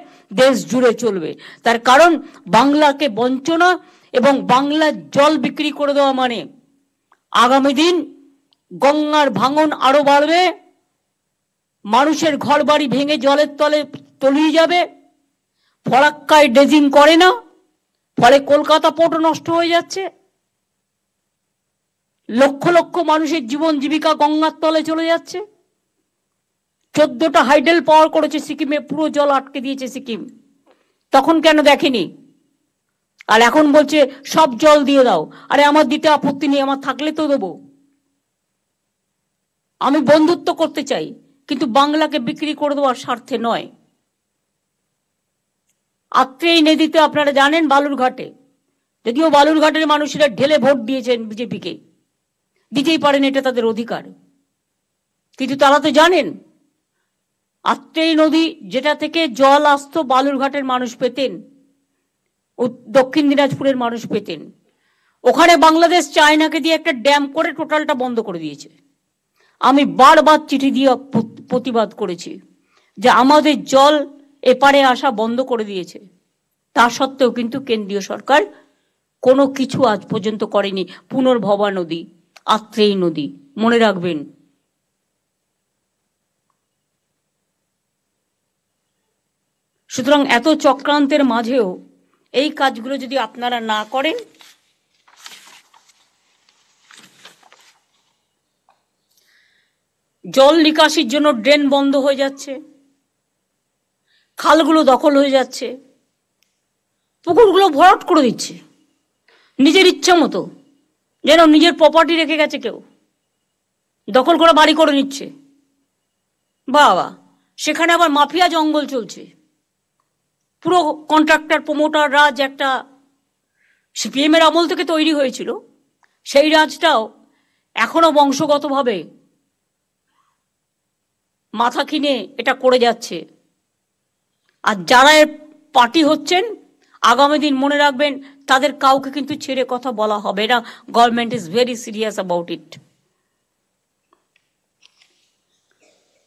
দেশ জুড়ে চলবে। তার কারণ বাংলাকে বঞ্চনা এবং বাংলার জল বিক্রি করে দেওয়া মানে আগামী দিন গঙ্গার ভাঙন আরো বাড়বে, মানুষের ঘর বাড়ি ভেঙে জলের তলে তলিয়ে যাবে। ফরাক্কায় ড্রেজিং করে না, ফলে কলকাতা পোর্টও নষ্ট হয়ে যাচ্ছে। লক্ষ লক্ষ মানুষের জীবন জীবিকা গঙ্গার তলে চলে যাচ্ছে। 14টা হাইডেল পাওয়ার করেছে সিকিমে, পুরো জল আটকে দিয়েছে সিকিম। তখন কেন দেখেনি? আর এখন বলছে সব জল দিয়ে দাও। আরে আমার দিতে আপত্তি নেই, আমার থাকলে তো দেবো। আমি বন্ধুত্ব করতে চাই, কিন্তু বাংলাকে বিক্রি করে দেওয়ার স্বার্থে নয়। আত্রেই নদীতে আপনারা জানেন বালুরঘাটে, যদিও বালুরঘাটের মানুষেরা ঢেলে ভোট দিয়েছেন বিজেপিকে, দিতেই পারেন, এটা তাদের অধিকার, কিন্তু তারা তো জানেন আত্রেই নদী যেটা থেকে জল আসতো বালুরঘাটের মানুষ পেতেন, দক্ষিণ দিনাজপুরের মানুষ পেতেন। ওখানে বাংলাদেশ চায়নাকে দিয়ে একটা ড্যাম করে টোটালটা বন্ধ করে দিয়েছে। আমি বারবার চিঠি দিয়ে প্রতিবাদ করেছি যে আমাদের জল এপারে আসা বন্ধ করে দিয়েছে। তা সত্ত্বেও কিন্তু কেন্দ্রীয় সরকার কোনো কিছু আজ পর্যন্ত করেনি। পুনর্ভবা নদী, আত্রেই নদী, মনে রাখবেন। সুতরাং এত চক্রান্তের মাঝেও এই কাজগুলো যদি আপনারা না করেন, জল নিকাশির জন্য ড্রেন বন্ধ হয়ে যাচ্ছে, খালগুলো দখল হয়ে যাচ্ছে, পুকুরগুলো ভরাট করে দিচ্ছে নিজের ইচ্ছা মতো, যেন নিজের প্রপার্টি রেখে গেছে কেউ, দখল করে বাড়ি করে নিচ্ছে। বাবা, সেখানে আবার মাফিয়া জঙ্গল চলছে। পুরো কন্ট্রাক্টর প্রমোটার রাজ একটা সিপিএম এর আমল থেকে তৈরি হয়েছিল, সেই রাজটাও এখনো বংশগতভাবে মাথা কিনে এটা করে যাচ্ছে। আর যারা এর পার্টি হচ্ছেন, আগামী দিন মনে রাখবেন তাদের কাউকে কিন্তু ছেড়ে কথা বলা হবে না। Government is very serious about it.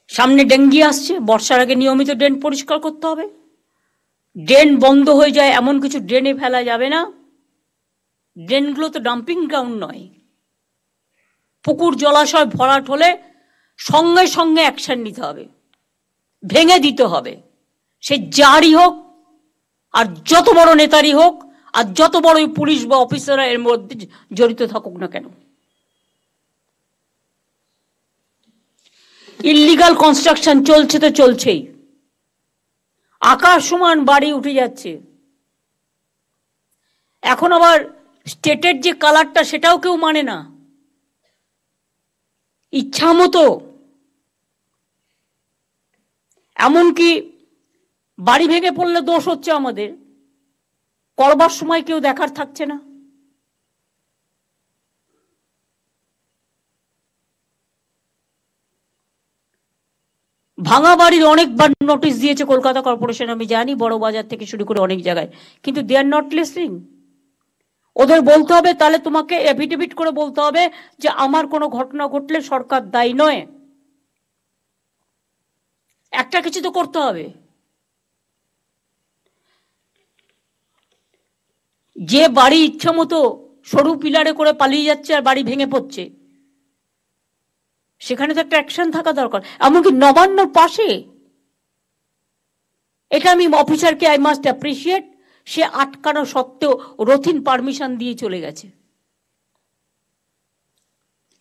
সামনে ডেঙ্গি আসছে, বর্ষার আগে নিয়মিত ড্রেন পরিষ্কার করতে হবে। ড্রেন বন্ধ হয়ে যায় এমন কিছু ড্রেনে ফেলা যাবে না। ড্রেনগুলো তো ডাম্পিং গ্রাউন্ড নয়। পুকুর জলাশয় ভরাট হলে সঙ্গে সঙ্গে অ্যাকশন নিতে হবে, ভেঙে দিতে হবে। সে যারই হোক, আর যত বড় নেতারই হোক, আর যত বড়ই পুলিশ বা অফিসাররা এর মধ্যে জড়িত থাকুক না কেন। ইল্লিগাল কনস্ট্রাকশন চলছে তো চলছেই, আকাশ সমান বাড়ি উঠে যাচ্ছে। এখন আবার স্টেটের যে কালারটা সেটাও কেউ মানে না, ইচ্ছা মতো। এমনকি বাড়ি ভেঙে পড়লে দোষ হচ্ছে আমাদের, করবার সময় কেউ দেখার থাকছে না। ভাঙা বাড়ির অনেকবার নোটিশ দিয়েছে কলকাতা কর্পোরেশন, আমি জানি, বড় বাজার থেকে শুরু করে অনেক জায়গায়, কিন্তু দে আর নট লিসনিং। ওদের বলতে হবে, তাহলে তোমাকে এফিডেভিট করে বলতে হবে যে আমার কোনো ঘটনা ঘটলে সরকার দায়ী নয়, একটা কিছু তো করতে হবে। যে বাড়ি ইচ্ছা মতো সরু পিলারে করে পালিয়ে যাচ্ছে আর বাড়ি ভেঙে পড়ছে, সেখানে তো একটা অ্যাকশন থাকা দরকার। এমনকি নবান্নর পাশে, এটা আমি অফিসারকে আই মাস্ট অ্যাপ্রিসিয়েট, সে আটকানো সত্ত্বেও রথিন পারমিশন দিয়ে চলে গেছে,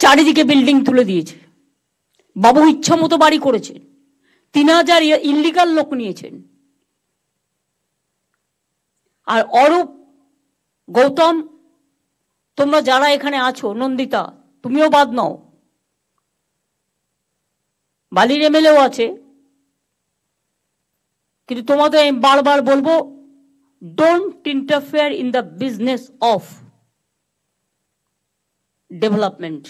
চারিদিকে বিল্ডিং তুলে দিয়েছে। বাবু ইচ্ছা মতো বাড়ি করেছে, 3000 ইল্লিগাল লোক নিয়েছেন। আর অরূপ, গৌতম, তোমরা যারা এখানে আছো, নন্দিতা তুমিও বাদ নাও, বালির এমএলএও আছে, কিন্তু তোমাদের আমি বারবার বলবো, don't interfere in the business of development.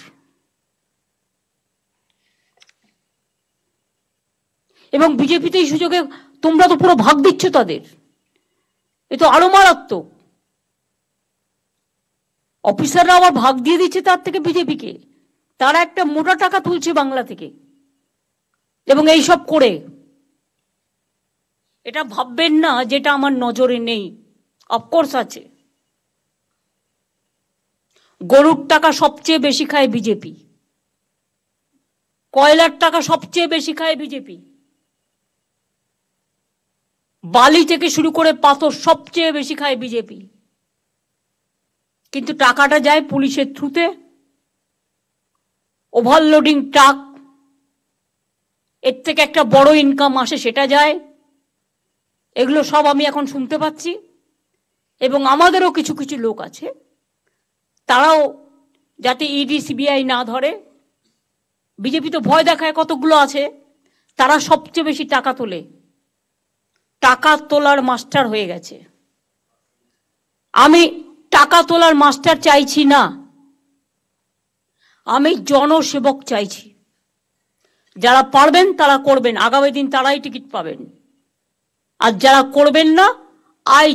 এবং বিজেপিতে এই সুযোগে তোমরা তো পুরো ভাগ দিচ্ছ তাদের, এ তো আরো মারাত্মক। অফিসাররা আবার ভাগ দিয়ে দিচ্ছে তার থেকে বিজেপিকে, তারা একটা মোটা টাকা তুলছে বাংলা থেকে। এবং এই সব করে এটা ভাববেন না যেটা আমার নজরে নেই, অফকোর্স আছে। গরুর টাকা সবচেয়ে বেশি খায় বিজেপি, কয়লার টাকা সবচেয়ে বেশি খায় বিজেপি, বালি থেকে শুরু করে পাথর সবচেয়ে বেশি খায় বিজেপি। কিন্তু টাকাটা যায় পুলিশের থ্রুতে, ওভারলোডিং ট্রাক, এর থেকে একটা বড় ইনকাম আসে, সেটা যায়। এগুলো সব আমি এখন শুনতে পাচ্ছি। এবং আমাদেরও কিছু কিছু লোক আছে, তারাও যাতে ইডি সিবিআই না ধরে, বিজেপি তো ভয় দেখায় কতগুলো আছে, তারা সবচেয়ে বেশি টাকা তোলে, টাকা তোলার মাস্টার হয়ে গেছে। আমি টাকা তোলার মাস্টার চাইছি না, আমি জনসেবক চাইছি। যারা পারবেন তারা করবেন, আগামী দিন তারাই টিকিট পাবেন। আর যারা করবেন না, I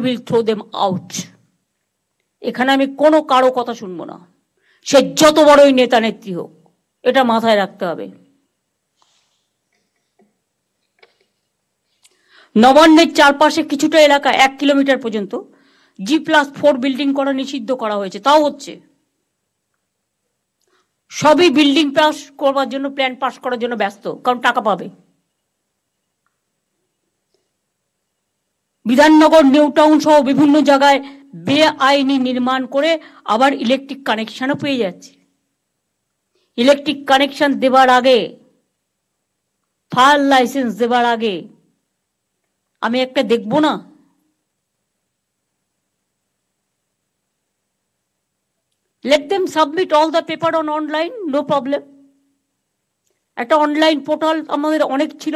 will throw them out. এখানে আমি কোনো কারো কথা শুনবো না, সে যত বড়ই নেতা নেত্রী হোক, এটা মাথায় রাখতে হবে। নবান্নের চারপাশে কিছুটা এলাকা 1 কিলোমিটার পর্যন্ত G+4 বিল্ডিং করা নিষিদ্ধ করা হয়েছে, তাও হচ্ছে। সবই বিল্ডিং পাস করবার জন্য, প্ল্যান পাস করার জন্য ব্যস্ত, কারণ টাকা পাবে। বিধাননগর, নিউ টাউন সহ বিভিন্ন জায়গায় বেআইনি নির্মাণ করে আবার ইলেকট্রিক কানেকশনও পেয়ে যাচ্ছে। ইলেকট্রিক কানেকশন দেবার আগে, ফায়ার লাইসেন্স দেবার আগে আমি একটা দেখবো না? Let them submit all the paper on online, no problem. একটা অনলাইন পোর্টাল আমাদের অনেক ছিল,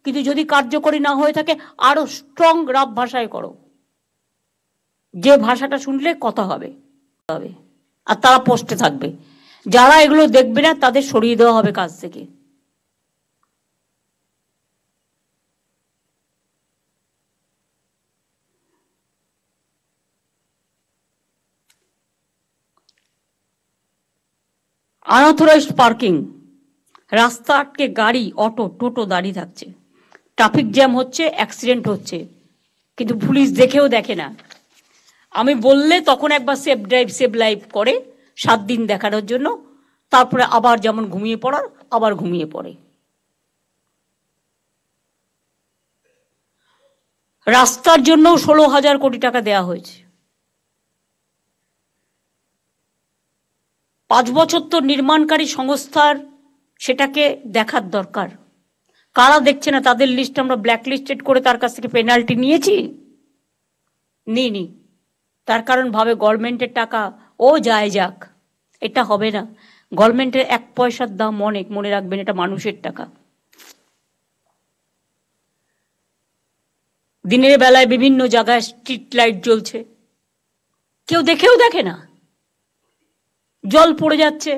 কিন্তু যদি কার্যকরী না হয়ে থাকে, আরো স্ট্রং রাফ ভাষায় করো, যে ভাষাটা শুনলে কথা হবে। আর তারা পোস্টে থাকবে, যারা এগুলো দেখবে না তাদের সরিয়ে দেওয়া হবে কাজ থেকে। আনঅথরাইজড পার্কিং, রাস্তা আটকে গাড়ি, অটো, টোটো দাঁড়িয়ে থাকছে, ট্রাফিক জ্যাম হচ্ছে, অ্যাক্সিডেন্ট হচ্ছে, কিন্তু পুলিশ দেখেও দেখে না। আমি বললে তখন একবার সেফ ড্রাইভ সেভ লাইফ করে 7 দিন দেখানোর জন্য, তারপরে আবার যেমন ঘুমিয়ে পড়ার আবার ঘুমিয়ে পড়ে। রাস্তার জন্য 16,000 কোটি টাকা দেওয়া হয়েছে। 5 বছর তো নির্মাণকারী সংস্থার সেটাকে দেখার দরকার। কারা দেখছে না তাদের লিস্ট আমরা ব্ল্যাক লিস্টেড করে তার কাছ থেকে পেনাল্টি নিয়েছি? নিইনি। তার কারণ ভাবে গভর্নমেন্টের টাকা ও যায় যাক, এটা হবে না। গভর্নমেন্টের 1 পয়সার দাম অনেক, মনে রাখবেন, এটা মানুষের টাকা। দিনের বেলায় বিভিন্ন জায়গায় স্ট্রিট লাইট জ্বলছে, কেউ দেখেও দেখে না। জল পড়ে যাচ্ছে,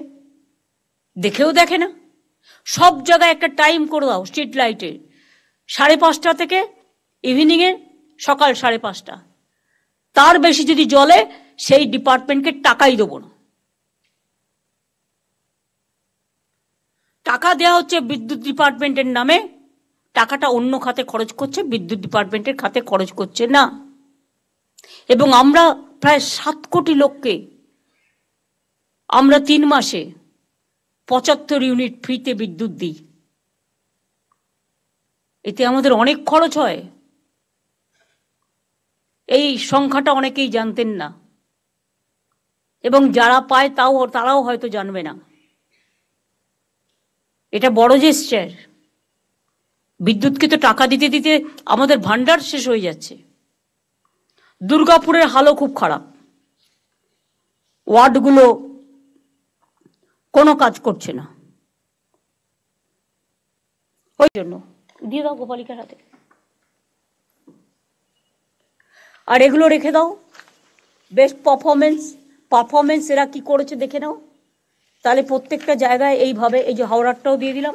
দেখেও দেখে না। সব জায়গায় একটা টাইম করে দাও স্ট্রিট লাইটের, 5:30 থেকে ইভিনিংয়ে সকাল 5:30। তার বেশি যদি জ্বলে সেই ডিপার্টমেন্টকে টাকাই দেবো না। টাকা দেওয়া হচ্ছে বিদ্যুৎ ডিপার্টমেন্টের নামে, টাকাটা অন্য খাতে খরচ করছে, বিদ্যুৎ ডিপার্টমেন্টের খাতে খরচ করছে না। এবং আমরা প্রায় 7 কোটি লোককে আমরা 3 মাসে 75 ইউনিট ফ্রিতে বিদ্যুৎ দিই। এতে আমাদের অনেক খরচ হয়। এই সংখ্যাটা অনেকেই জানতেন না, এবং যারা পায় তারাও হয়তো জানবে না। এটা বড় জেস্চার। বিদ্যুৎকে তো টাকা দিতে দিতে আমাদের ভান্ডার শেষ হয়ে যাচ্ছে। দুর্গাপুরের হালও খুব খারাপ, ওয়ার্ডগুলো কোনো কাজ করছে না। ওই জন্য দিয়ে দাও গোপালিকার হাতে, আর এগুলো রেখে দাও। বেস্ট পারফরমেন্স এরা কি করেছে দেখে নাও। তাহলে প্রত্যেকটা জায়গায় এইভাবে, এই যে হাওড়ারটাও দিয়ে দিলাম,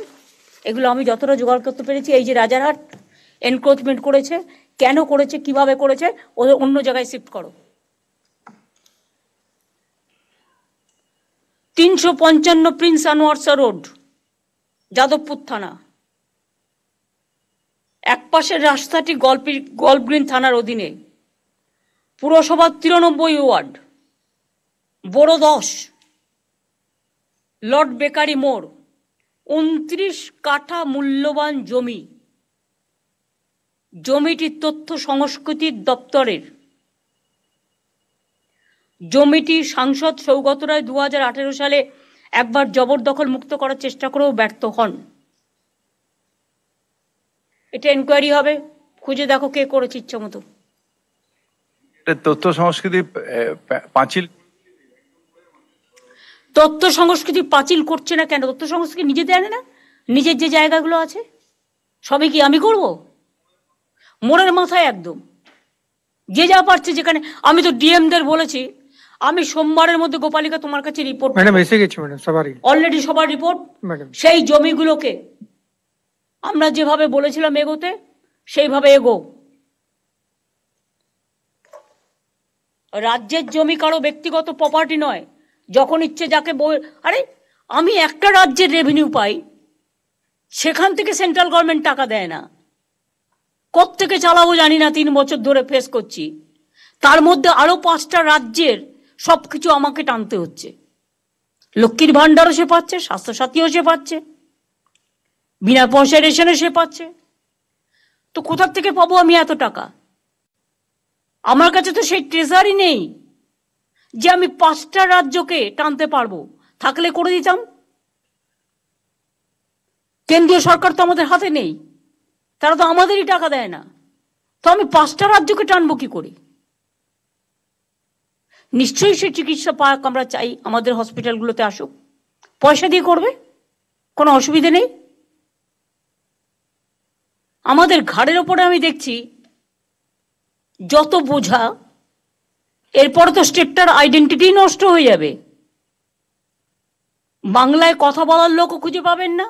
এগুলো আমি যতটা জোগাড় করতে পেরেছি। এই যে রাজারহাট এনক্রোচমেন্ট করেছে, কেন করেছে, কিভাবে করেছে, ওদের অন্য জায়গায় শিফট করো। 355 প্রিন্স আনোয়ারসা রোড, যাদবপুর থানা। এক পাশের রাস্তাটি গল্ফ গ্রিন থানার অধীনে। পুরসভার 93 ওয়ার্ড, বড় 10, লর্ড বেকারি মোড়। 29 কাঠা মূল্যবান জমি। জমিটি তথ্য সংস্কৃতি দপ্তরের। জমিটি সাংসদ সৌগত রায় 2018 সালে একবার জবরদখল মুক্ত করার চেষ্টা করেও ব্যর্থ হন। এটা এনকোয়ারি হবে, খুঁজে দেখো কে করেছে ইচ্ছা মতো। তথ্য সংস্কৃতি পাঁচিল, তথ্য সংস্কৃতি পাঁচিল করছে না কেন? তথ্য সংস্কৃতি নিজে দেয় না, নিজের যে জায়গাগুলো আছে সবই কি আমি করব? মোড়ের মাথায় একদম যে যা পারছে যেখানে। আমি তো ডিএমদের বলেছি, আমি সোমবারের মধ্যে গোপালিকা তোমার কাছে রিপোর্ট, ম্যাডাম এসে গেছে ম্যাডাম, সবারই অলরেডি সবার রিপোর্ট। ম্যাডাম সেই জমিগুলোকে আমরা যেভাবে বলেছিলাম এগোতে, সেইভাবে এগো। রাজ্যের জমি কারো ব্যক্তিগত প্রপার্টি নয়, যখন ইচ্ছে যাকে আরে আমি একটা রাজ্যের রেভিনিউ পাই, সেখান থেকে সেন্ট্রাল গভর্নমেন্ট টাকা দেয় না। কোত্থেকে চালাবো জানি না, 3 বছর ধরে ফেস করছি। তার মধ্যে আরো 5টা রাজ্যের সবকিছু আমাকে টানতে হচ্ছে। লক্ষ্মীর ভান্ডারও সে পাচ্ছে, স্বাস্থ্যসাথীও সে পাচ্ছে, বিনা পয়সায় রেশনে সে পাচ্ছে। তো কোথা থেকে পাবো আমি এত টাকা? আমার কাছে তো সেই ট্রেজারই নেই যে আমি 5টা রাজ্যকে টানতে পারবো। থাকলে করে দিতাম। কেন্দ্রীয় সরকার তো আমাদের হাতে নেই, তারা তো আমাদেরই টাকা দেয় না। তো আমি 5টা রাজ্যকে টানবো কি করে? নিশ্চয়ই সে চিকিৎসা পাক আমরা চাই, আমাদের হসপিটালগুলোতে আসুক, পয়সা দিয়ে করবে, কোনো অসুবিধে নেই। আমাদের ঘাড়ের ওপরে আমি দেখছি যত বোঝা, এরপরে তো স্টেটটার আইডেন্টিটি নষ্ট হয়ে যাবে। বাংলায় কথা বলার লোকও খুঁজে পাবেন না।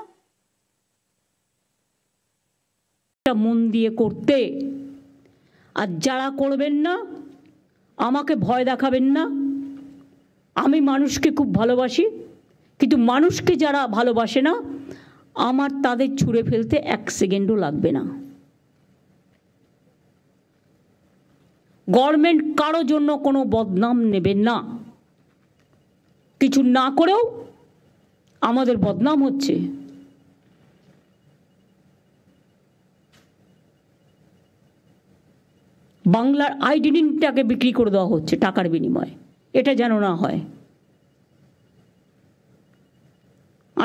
মন দিয়ে করতে, আর যারা করবেন না আমাকে ভয় দেখাবেন না। আমি মানুষকে খুব ভালোবাসি, কিন্তু মানুষকে যারা ভালোবাসে না, আমার তাদের ছুঁড়ে ফেলতে 1 সেকেন্ডও লাগবে না। গভর্নমেন্ট কারো জন্য কোনো বদনাম নেবেন না। কিছু না করেও আমাদের বদনাম হচ্ছে। বাংলার আইডেন্টিটিটাকে বিক্রি করে দেওয়া হচ্ছে টাকার বিনিময়ে, এটা যেন না হয়।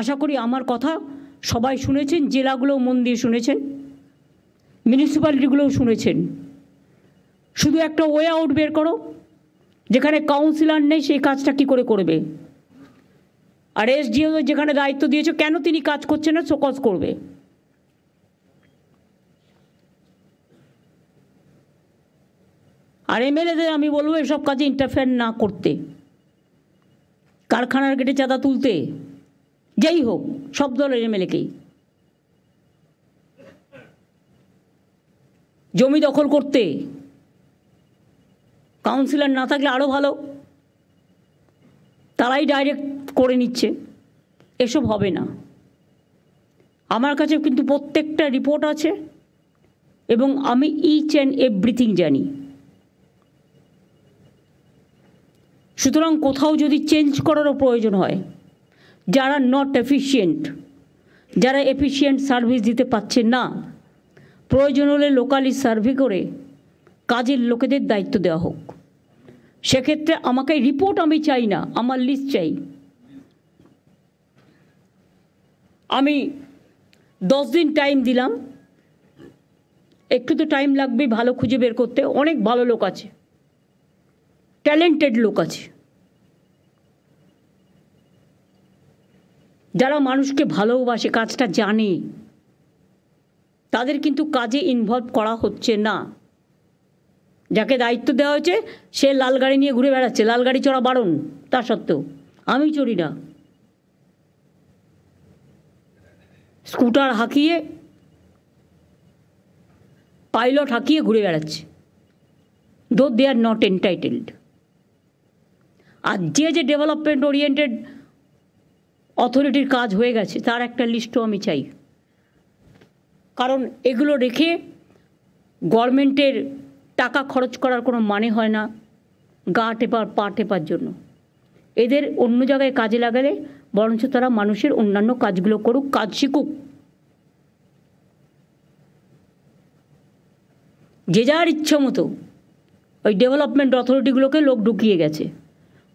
আশা করি আমার কথা সবাই শুনেছেন, জেলাগুলোও মন দিয়ে শুনেছেন, মিউনিসিপ্যালিটিগুলোও শুনেছেন। শুধু একটা ওয়ে আউট বের করো, যেখানে কাউন্সিলর নেই সেই কাজটা কী করে করবে। আর এসডিও যেখানে দায়িত্ব দিয়েছে, কেন তিনি কাজ করছেন না, শোকজ করবে। আর এমএলএদের আমি বলবো এসব কাজে ইন্টারফেয়ার না করতে, কারখানার গেটে চাঁদা তুলতে, যেই হোক সব দলের এমএলএকেই, জমি দখল করতে, কাউন্সিলর না থাকলে আরও ভালো, তারাই ডাইরেক্ট করে নিচ্ছে। এসব হবে না। আমার কাছে কিন্তু প্রত্যেকটা রিপোর্ট আছে এবং আমি ইচ অ্যান্ড এভরিথিং জানি। সুতরাং কোথাও যদি চেঞ্জ করারও প্রয়োজন হয়, যারা নট এফিশিয়েন্ট, যারা এফিশিয়েন্ট সার্ভিস দিতে পারছে না, প্রয়োজন হলে লোকালি সার্ভে করে কাজের লোকেদের দায়িত্ব দেওয়া হোক। সেক্ষেত্রে আমাকে রিপোর্ট আমি চাই না, আমার লিস্ট চাই। আমি 10 দিন টাইম দিলাম, একটু তো টাইম লাগবে ভালো খুঁজে বের করতে। অনেক ভালো লোক আছে, ট্যালেন্টেড লোক আছে, যারা মানুষকে ভালোবাসে, কাজটা জানে, তাদের কিন্তু কাজে ইনভলভ করা হচ্ছে না। যাকে দায়িত্ব দেওয়া হয়েছে সে লাল গাড়ি নিয়ে ঘুরে বেড়াচ্ছে, লাল গাড়ি চড়া বারণ, তা সত্ত্বেও আমি চড়ি না। স্কুটার হাঁকিয়ে, পাইলট হাঁকিয়ে ঘুরে বেড়াচ্ছে, দো দে আর নট এন্টাইটেলড। আর যে ডেভেলপমেন্ট ওরিয়েন্টেড অথরিটির কাজ হয়ে গেছে তার একটা লিস্টও আমি চাই। কারণ এগুলো রেখে গভর্নমেন্টের টাকা খরচ করার কোনো মানে হয় না গা টেপার পা টেপার জন্য। এদের অন্য জায়গায় কাজে লাগালে বরঞ্চ তারা মানুষের অন্যান্য কাজগুলো করুক, কাজ শিখুক। যে যার ইচ্ছা মতো ওই ডেভেলপমেন্ট অথরিটিগুলোকে লোক ঢুকিয়ে গেছে।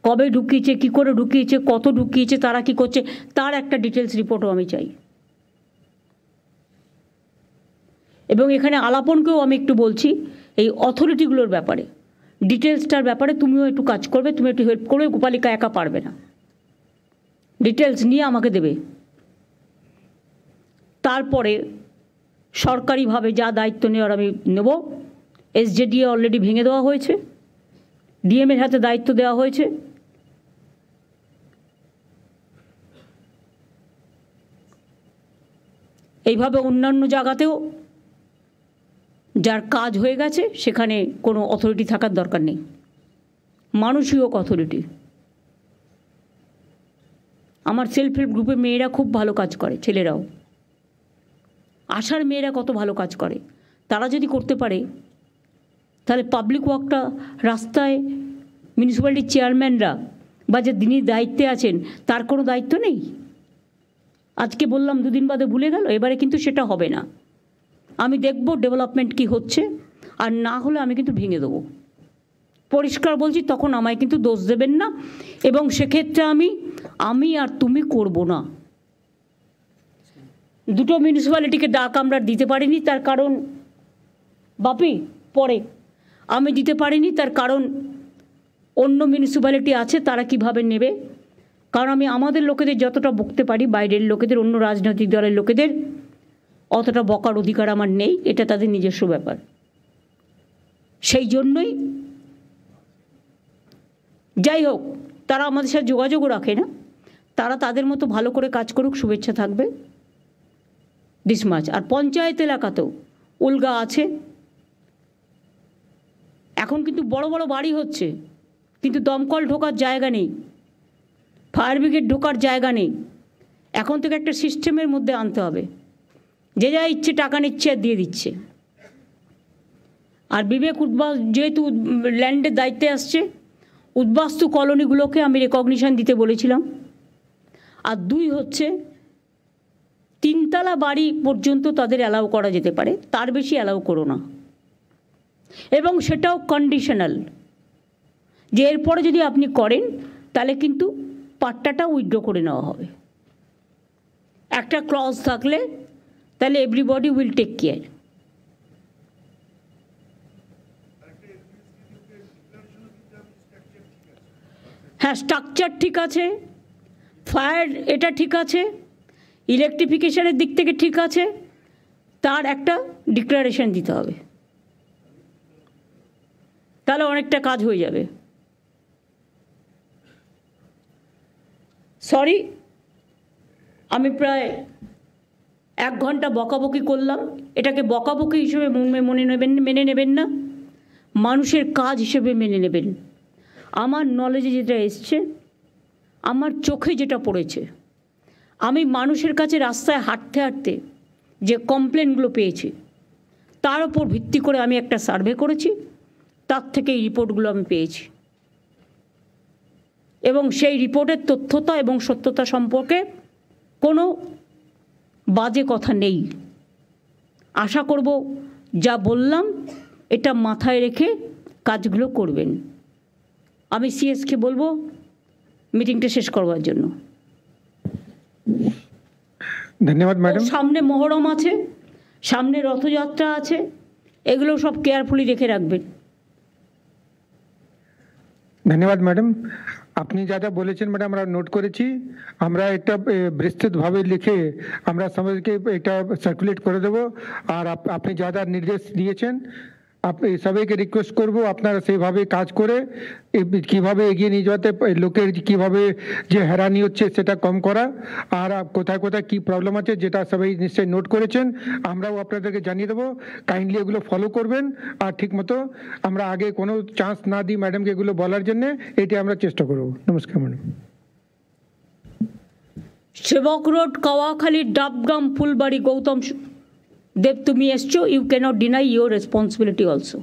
কবে ঢুকিয়েছে, কী করে ঢুকিয়েছে, কত ঢুকিয়েছে, তারা কি করছে, তার একটা ডিটেলস রিপোর্টও আমি চাই। এবং এখানে আলাপনকেও আমি একটু বলছি, এই অথরিটিগুলোর ব্যাপারে, ডিটেলসটার ব্যাপারে তুমিও একটু কাজ করবে, তুমি একটু হেল্প করবে। গোপালিকা একা পারবে না, ডিটেলস নিয়ে আমাকে দেবে। তারপরে সরকারিভাবে যা দায়িত্ব নেওয়ার আমি নেব। এসজেডিএ অলরেডি ভেঙে দেওয়া হয়েছে, ডিএমের হাতে দায়িত্ব দেওয়া হয়েছে। এইভাবে অন্যান্য জায়গাতেও যার কাজ হয়ে গেছে সেখানে কোনো অথরিটি থাকার দরকার নেই, মানুষই হোক অথরিটি। আমার সেলফ হেল্প গ্রুপে মেয়েরা খুব ভালো কাজ করে, ছেলেরাও। আশার মেয়েরা কত ভালো কাজ করে, তারা যদি করতে পারে তাহলে পাবলিক ওয়ার্কটা রাস্তায় মিউনিসিপ্যালিটির চেয়ারম্যানরা বা যে যিনি দায়িত্বে আছেন তার কোনো দায়িত্ব নেই। আজকে বললাম, দুদিন বাদে ভুলে গেল, এবারে কিন্তু সেটা হবে না। আমি দেখব ডেভেলপমেন্ট কি হচ্ছে, আর না হলে আমি কিন্তু ভেঙে দেবো। পরিষ্কার বলছি, তখন আমায় কিন্তু দোষ দেবেন না। এবং সেক্ষেত্রে আমি আর তুমি করব না। দুটো মিউনিসিপ্যালিটিকে ডাক আমরা দিতে পারিনি, তার কারণ বাপি পরে আমি দিতে পারিনি, তার কারণ অন্য মিউনিসিপ্যালিটি আছে, তারা কিভাবে নেবে। কারণ আমি আমাদের লোকেদের যতটা বকতে পারি, বাইরের লোকেদের, অন্য রাজনৈতিক দলের লোকেদের অতটা বকার অধিকার আমার নেই, এটা তাদের নিজস্ব ব্যাপার। সেই জন্যই যাই হোক, তারা আমাদের সাথে যোগাযোগও রাখে না, তারা তাদের মতো ভালো করে কাজ করুক, শুভেচ্ছা থাকবে দিস মাছ। আর পঞ্চায়েত এলাকাতেও উলগা আছে। এখন কিন্তু বড় বড় বাড়ি হচ্ছে, কিন্তু দমকল ঢোকার জায়গা নেই, ফায়ার ব্রিগেড ঢোকার জায়গা নেই। এখন থেকে একটা সিস্টেমের মধ্যে আনতে হবে। যে যা ইচ্ছে টাকা নিচ্ছে আর দিয়ে দিচ্ছে। আর বিবেক যেহেতু ল্যান্ডের দায়িত্বে আসছে, উদ্বাস্তু কলোনিগুলোকে আমি রেকগনিশন দিতে বলেছিলাম। আর 2 হচ্ছে 3 তলা বাড়ি পর্যন্ত তাদের অ্যালাউ করা যেতে পারে, তার বেশি অ্যালাউ করো না। এবং সেটাও কন্ডিশনাল, যে এরপরে যদি আপনি করেন তাহলে কিন্তু পাট্টাটা উইথড্র করে নেওয়া হবে। একটা ক্লজ থাকলে তাহলে এভরিবডি উইল টেক কেয়ার। হ্যাঁ, স্ট্রাকচার ঠিক আছে, ফায়ার এটা ঠিক আছে, ইলেকট্রিফিকেশনের দিক থেকে ঠিক আছে, তার একটা ডিক্লারেশন দিতে হবে, তাহলে অনেকটা কাজ হয়ে যাবে। সরি, আমি প্রায় 1 ঘন্টা বকাবকি করলাম, এটাকে বকাবকি হিসেবে মেনে নেবেন না, মানুষের কাজ হিসেবে মেনে নেবেন। আমার নলেজে যেটা এসছে, আমার চোখে যেটা পড়েছে, আমি মানুষের কাছে রাস্তায় হাঁটতে হাঁটতে যে কমপ্লেনগুলো পেয়েছি তার উপর ভিত্তি করে আমি একটা সার্ভে করেছি, তার থেকে এই রিপোর্টগুলো আমি পেয়েছি এবং সেই রিপোর্টের তথ্যতা এবং সত্যতা সম্পর্কে কোনো বাজে কথা নেই। আশা করব যা বললাম এটা মাথায় রেখে কাজগুলো করবেন। আমি সিএসকে বলবো মিটিংটা শেষ করবার জন্য। ধন্যবাদ ম্যাডাম। সামনে মহরম আছে, সামনে রথযাত্রা আছে, এগুলো সব কেয়ারফুলি রেখে রাখবেন। ধন্যবাদ ম্যাডাম, আপনি যা যা বলেছেন ম্যাডাম আমরা নোট করেছি। আমরা এটা বিস্তৃতভাবে লিখে আমরা সবাইকে এটা সার্কুলেট করে দেবো। আর আপনি যা যা নির্দেশ দিয়েছেন আপনি সবাইকে রিকোয়েস্ট করব আপনারা সেইভাবে কাজ করে কিভাবে এগিয়ে নিয়ে যাতে লোকের কিভাবে যে হয়রানি হচ্ছে সেটা কম করা, আর কোথায় কোথায় কী প্রবলেম আছে যেটা সবাই নিশ্চয়ই নোট করেছেন, আমরাও আপনাদেরকে জানিয়ে দেবো। কাইন্ডলি এগুলো ফলো করবেন আর ঠিকমতো আমরা আগে কোনো চান্স না দিই ম্যাডামকে এগুলো বলার জন্যে, এটি আমরা চেষ্টা করব। নমস্কার ম্যাডাম। সেবক রোড, কাওয়াখালী, ডাবগ্রাম, ফুলবাড়ি, গৌতম দেব, তুমি এসছো, you cannot deny your responsibility also.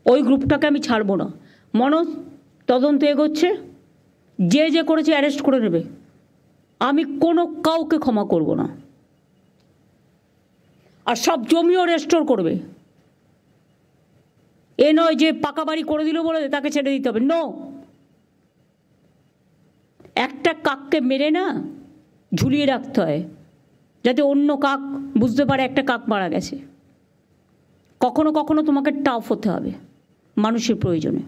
ওই গ্রুপটাকে আমি ছাড়বো না। মনোজ, তদন্ত এগোচ্ছে, যে যে করেছে অ্যারেস্ট করে নেবে, আমি কোনো কাউকে ক্ষমা করব না। আর সব জমিও রেস্টোর করবে। এ নয় যে পাকা বাড়ি করে দিল বলে তাকে ছেড়ে দিতে হবে, নো। একটা কাককে মেরে না ঝুলিয়ে রাখতে হয় যাতে অন্য কাক বুঝতে পারে একটা কাক মারা গেছে। কখনো কখনো তোমাকে টাফ হতে হবে মানুষের প্রয়োজনে।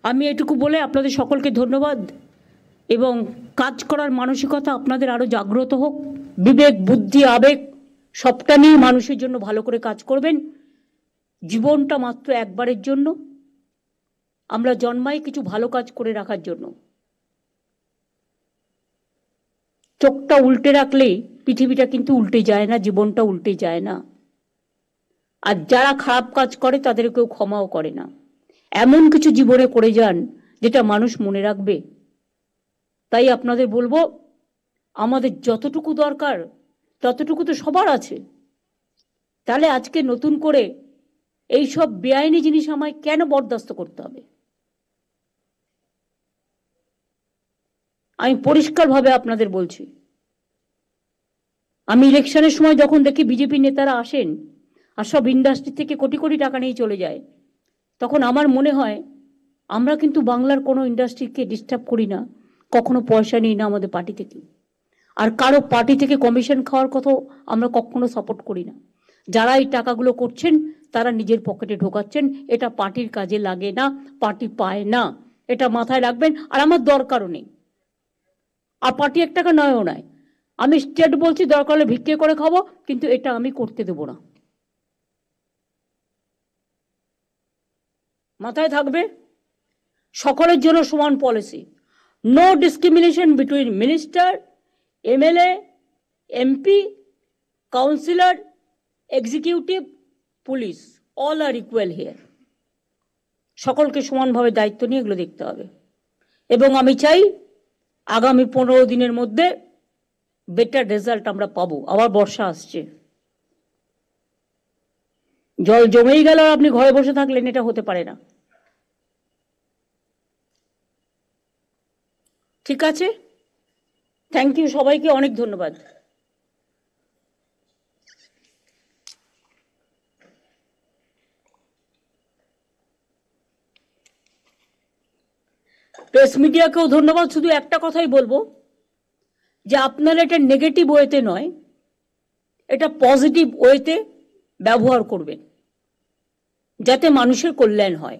আমি এটুকু বলে আপনাদের সকলকে ধন্যবাদ এবং কাজ করার মানসিকতা আপনাদের আরও জাগ্রত হোক। বিবেক, বুদ্ধি, আবেগ সবটা নিয়ে মানুষের জন্য ভালো করে কাজ করবেন। জীবনটা মাত্র একবারের জন্য, আমরা জন্মাই কিছু ভালো কাজ করে রাখার জন্য। চোখটা উল্টে রাখলেই পৃথিবীটা কিন্তু উল্টে যায় না, জীবনটা উল্টে যায় না। আর যারা খারাপ কাজ করে তাদের কেউ ক্ষমাও করে না। এমন কিছু জীবনে করে যান যেটা মানুষ মনে রাখবে। তাই আপনাদের বলবো, আমাদের যতটুকু দরকার ততটুকু তো সবার আছে, তাহলে আজকে নতুন করে এই সব বেআইনি জিনিস আমায় কেন বরদাস্ত করতে হবে? আমি পরিষ্কারভাবে আপনাদের বলছি, আমি ইলেকশনের সময় যখন দেখি বিজেপি নেতারা আসেন আর সব ইন্ডাস্ট্রি থেকে কোটি কোটি টাকা নিয়ে চলে যায়, তখন আমার মনে হয় আমরা কিন্তু বাংলার কোনো ইন্ডাস্ট্রিকে ডিস্টার্ব করি না, কখনো পয়সা নিই না আমাদের পার্টি থেকে। আর কারো পার্টি থেকে কমিশন খাওয়ার কথাও আমরা কখনো সাপোর্ট করি না। যারা এই টাকাগুলো করছেন তারা নিজের পকেটে ঢোকাচ্ছেন, এটা পার্টির কাজে লাগে না, পার্টি পায় না, এটা মাথায় রাখবেন। আর আমার দরকারও নেই, আর পার্টি 1 টাকা নয়ও নয়। আমি স্টেট বলছি, দরকার হলে ভিক্ষে করে খাবো, কিন্তু এটা আমি করতে দেবো না। মাথায় থাকবে, সকলের জন্য সমান policy, no discrimination between minister, MLA, MP, councillor, executive, police, all are equal here. সকলকে সমানভাবে দায়িত্ব নিয়ে এগুলো দেখতে হবে। এবং আমি চাই আগামী 15 দিনের মধ্যে বেটার রেজাল্ট আমরা পাবো। আবার বর্ষা আসছে, জল জমেই গেল আর আপনি ঘরে বসে থাকলেন, এটা হতে পারে না। ঠিক আছে, থ্যাংক ইউ সবাইকে, অনেক ধন্যবাদ। প্রেস মিডিয়াকেও ধন্যবাদ। শুধু একটা কথাই বলবো যে আপনারা এটা নেগেটিভ ওয়েতে নয়, এটা পজিটিভ ওয়েতে ব্যবহার করবেন যাতে মানুষের কল্যাণ হয়।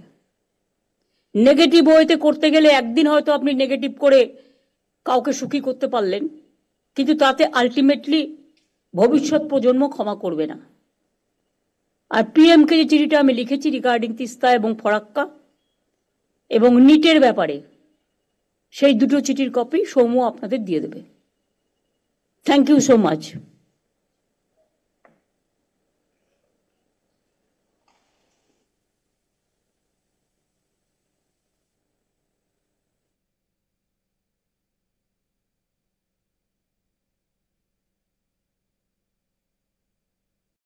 নেগেটিভ ওয়েতে করতে গেলে একদিন হয়তো আপনি নেগেটিভ করে কাউকে সুখী করতে পারলেন, কিন্তু তাতে আলটিমেটলি ভবিষ্যৎ প্রজন্ম ক্ষমা করবে না। আর পিএমকে যে চিঠিটা আমি লিখেছি রিগার্ডিং তিস্তা এবং ফরাক্কা এবং নিটের ব্যাপারে, সেই দুটো চিঠির কপি সৌম্য আপনাদের দিয়ে দেবে। Thank you so much.